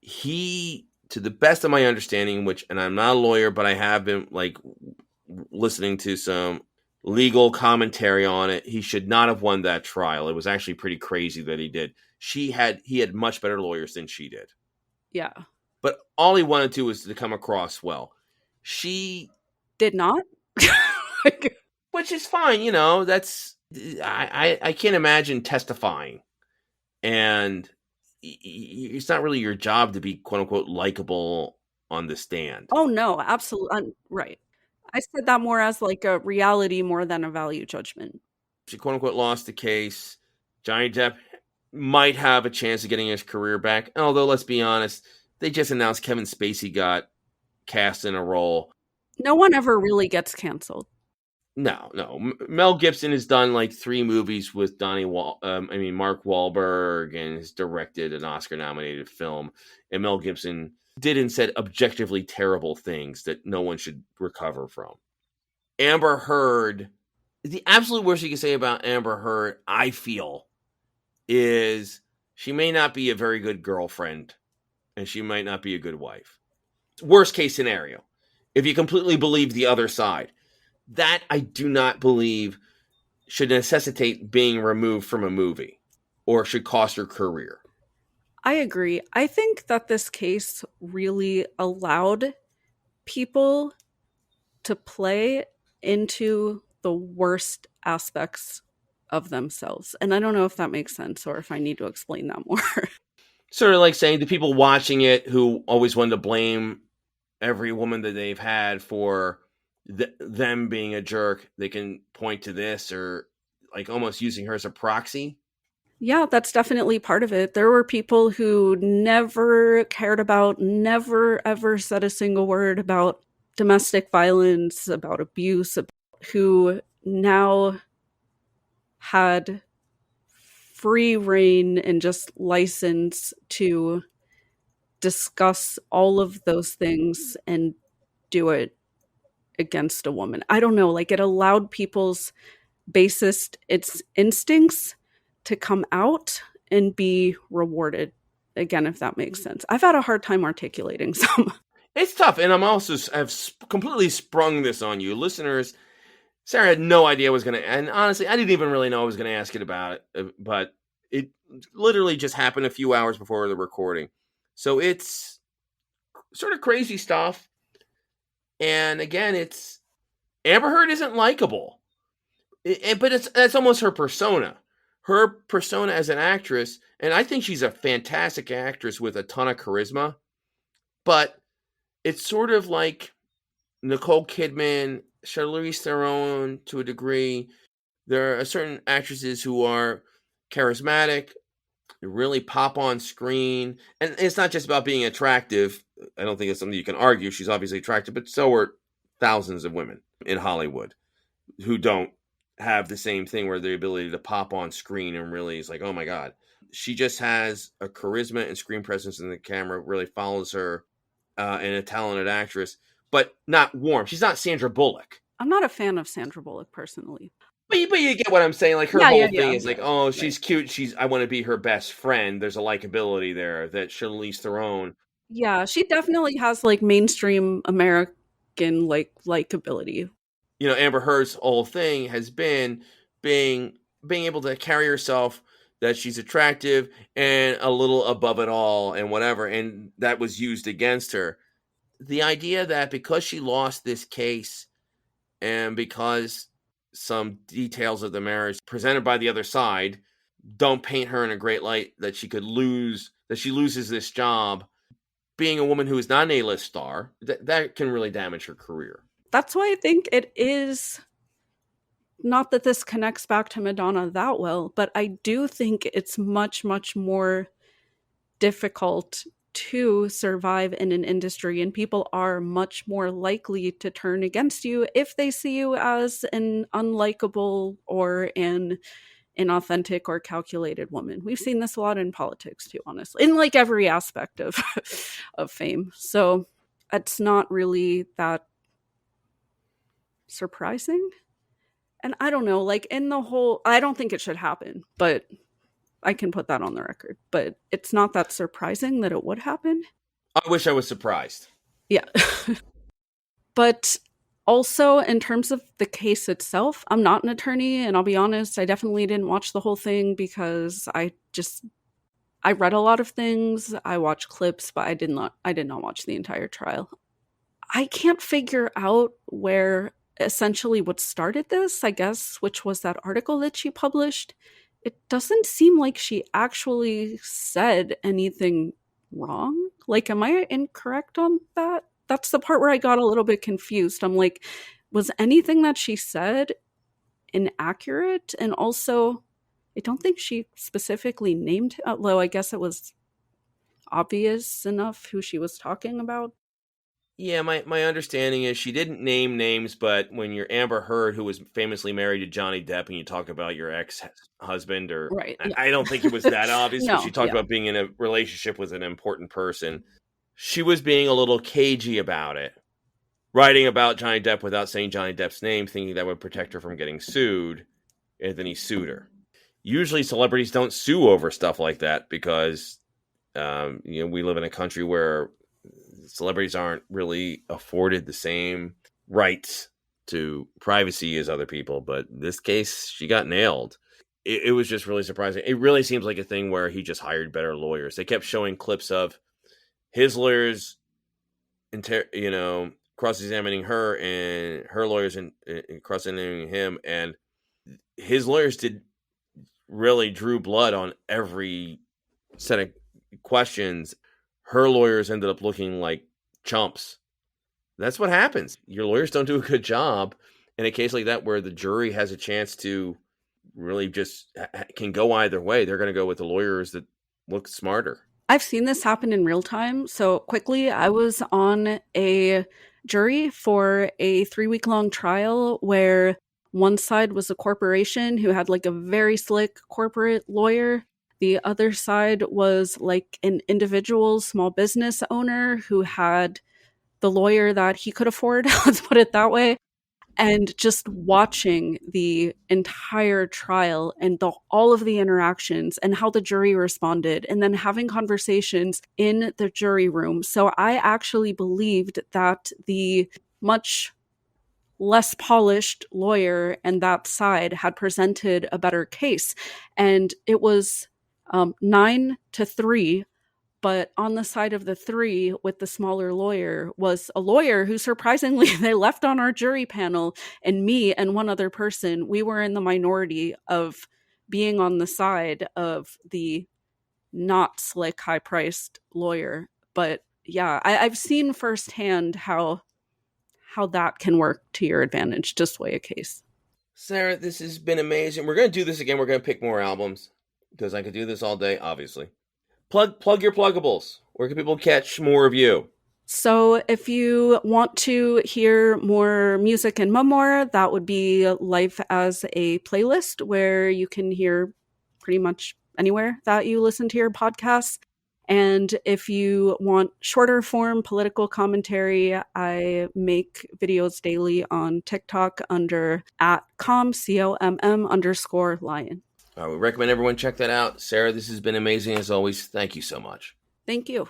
He, to the best of my understanding, and I'm not a lawyer, but I have been like listening to some legal commentary on it, he should not have won that trial. It was actually pretty crazy that he did. He had much better lawyers than she did. Yeah. But all he wanted to was to come across well. She did not. Which is fine, that's I can't imagine testifying and it's not really your job to be quote unquote likable on the stand. Oh no, absolutely right. I said that more as like a reality more than a value judgment. She quote unquote lost the case. Johnny Depp might have a chance of getting his career back. Although let's be honest, they just announced Kevin Spacey got cast in a role. No one ever really gets canceled. No. Mel Gibson has done like 3 movies with Mark Wahlberg, and has directed an Oscar-nominated film. And Mel Gibson did and said objectively terrible things that no one should recover from. Amber Heard, the absolute worst you can say about Amber Heard, I feel, is she may not be a very good girlfriend, and she might not be a good wife. Worst case scenario, if you completely believe the other side. That I do not believe should necessitate being removed from a movie or should cost her career. I agree. I think that this case really allowed people to play into the worst aspects of themselves. And I don't know if that makes sense or if I need to explain that more. Sort of like saying the people watching it who always wanted to blame every woman that they've had for them being a jerk, they can point to this, or like almost using her as a proxy. Yeah, that's definitely part of it. There were people who never cared about, never ever said a single word about domestic violence, about abuse, who now had free reign and just license to discuss all of those things and do it against a woman. I don't know, like it allowed people's basest instincts to come out and be rewarded again, if that makes sense. I've had a hard time articulating some. It's tough, and I'm also have completely sprung this on you listeners. Sarah had no idea I was going to, and honestly I didn't even really know I was going to ask it about it, but it literally just happened a few hours before the recording, so it's sort of crazy stuff. And again, it's Amber Heard isn't likable, but that's almost her persona. Her persona as an actress, and I think she's a fantastic actress with a ton of charisma. But it's sort of like Nicole Kidman, Charlize Theron to a degree. There are certain actresses who are charismatic, really pop on screen, and it's not just about being attractive. I don't think it's something you can argue. She's obviously attractive, but so are thousands of women in Hollywood who don't have the same thing, where the ability to pop on screen and really is like, oh my God. She just has a charisma and screen presence, and the camera really follows her, and a talented actress, but not warm. She's not Sandra Bullock. I'm not a fan of Sandra Bullock personally. But you get what I'm saying. Like her whole thing is like, oh, she's cute. I want to be her best friend. There's a likability there that Charlize Theron. Yeah, she definitely has like mainstream American likability. Amber Heard's whole thing has been being able to carry herself, that she's attractive and a little above it all and whatever, and that was used against her. The idea that because she lost this case and because some details of the marriage presented by the other side don't paint her in a great light, that she loses this job, being a woman who is not an A-list star, that can really damage her career. That's why I think it is, not that this connects back to Madonna that well, but I do think it's much, much more difficult to survive in an industry, and people are much more likely to turn against you if they see you as an unlikable or an inauthentic or calculated woman. We've seen this a lot in politics too, honestly, in like every aspect of of fame. So it's not really that surprising. And I don't know, like in the whole, I don't think it should happen, but I can put that on the record. But it's not that surprising that it would happen. I wish I was surprised. Yeah. But also, in terms of the case itself, I'm not an attorney, and I'll be honest, I definitely didn't watch the whole thing because I read a lot of things, I watched clips, but I did not watch the entire trial. I can't figure out where essentially what started this, I guess, which was that article that she published. It doesn't seem like she actually said anything wrong. Like, am I incorrect on that? That's the part where I got a little bit confused. I'm like, was anything that she said inaccurate? And also, I don't think she specifically named, although I guess it was obvious enough who she was talking about. Yeah, my understanding is she didn't name names, but when you're Amber Heard, who was famously married to Johnny Depp, and you talk about your ex-husband, or Right, yeah. I don't think it was that obvious, No, but she talked yeah. about being in a relationship with an important person. She was being a little cagey about it, writing about Johnny Depp without saying Johnny Depp's name, thinking that would protect her from getting sued, and then he sued her. Usually celebrities don't sue over stuff like that because we live in a country where celebrities aren't really afforded the same rights to privacy as other people. But in this case, she got nailed. It was just really surprising. It really seems like a thing where he just hired better lawyers. They kept showing clips of his lawyers, cross-examining her, and her lawyers and cross-examining him. And his lawyers drew blood on every set of questions. Her lawyers ended up looking like chumps. That's what happens. Your lawyers don't do a good job in a case like that where the jury has a chance to really just can go either way. They're going to go with the lawyers that look smarter. I've seen this happen in real time. So quickly, I was on a jury for a 3-week-long trial where one side was a corporation who had like a very slick corporate lawyer. The other side was like an individual small business owner who had the lawyer that he could afford, let's put it that way. And just watching the entire trial and all of the interactions and how the jury responded, and then having conversations in the jury room. So I actually believed that the much less polished lawyer and that side had presented a better case. And it was 9-3, but on the side of the 3 with the smaller lawyer was a lawyer who surprisingly they left on our jury panel, and me and one other person, we were in the minority of being on the side of the not slick, high-priced lawyer. But yeah, I've seen firsthand how that can work to your advantage to sway a case. Sarah, this has been amazing. We're going to do this again. We're going to pick more albums because I could do this all day, obviously. Plug your pluggables. Where can people catch more of you? So if you want to hear more music and more, that would be Life as a Playlist, where you can hear pretty much anywhere that you listen to your podcasts. And if you want shorter form political commentary, I make videos daily on TikTok under @COM_lion. We recommend everyone check that out. Sarah, this has been amazing as always. Thank you so much. Thank you.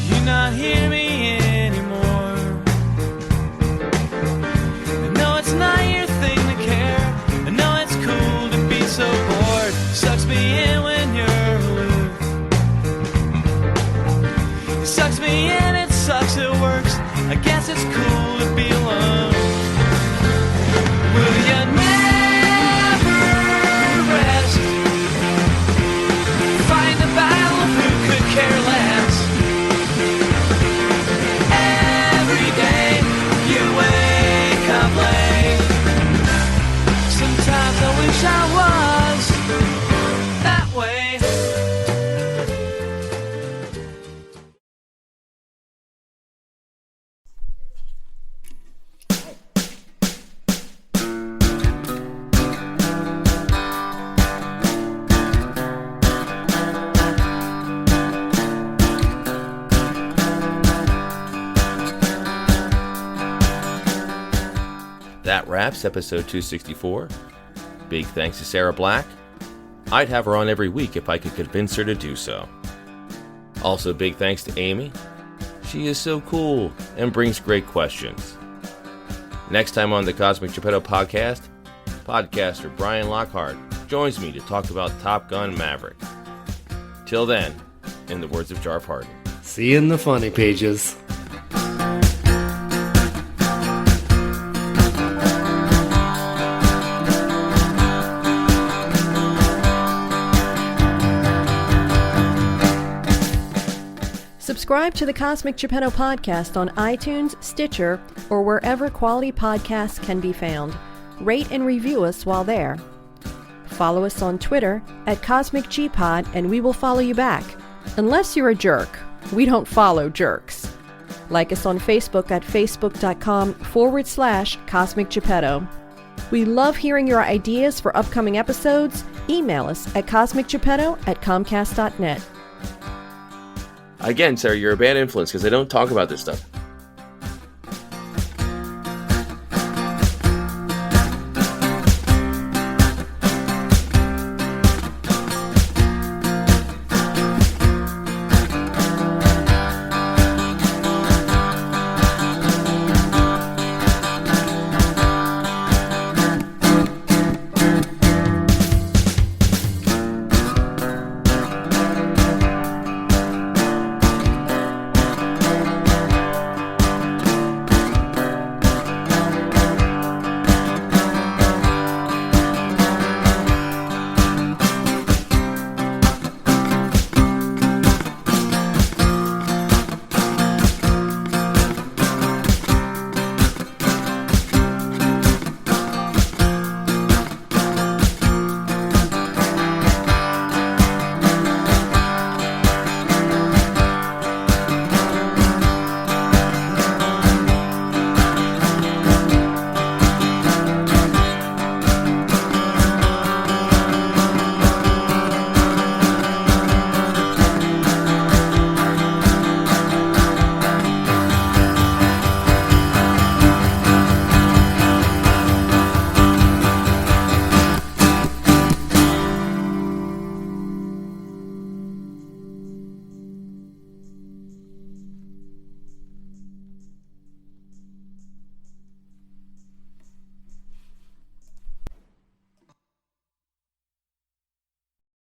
You not hear me anymore. That wraps episode 264. Big thanks to Sarah Black. I'd have her on every week if I could convince her to do so. Also, big thanks to Amy. She is so cool and brings great questions. Next time on the Cosmic Geppetto podcast, podcaster Brian Lockhart joins me to talk about Top Gun Maverick. Till then, in the words of Jarve Harden. See you in the funny pages. Subscribe to the Cosmic Geppetto podcast on iTunes, Stitcher, or wherever quality podcasts can be found. Rate and review us while there. Follow us on Twitter at Cosmic G-Pod and we will follow you back. Unless you're a jerk. We don't follow jerks. Like us on Facebook at facebook.com/Cosmic Geppetto. We love hearing your ideas for upcoming episodes. Email us at cosmicgeppetto@comcast.net. Again, Sarah, you're a bad influence because I don't talk about this stuff.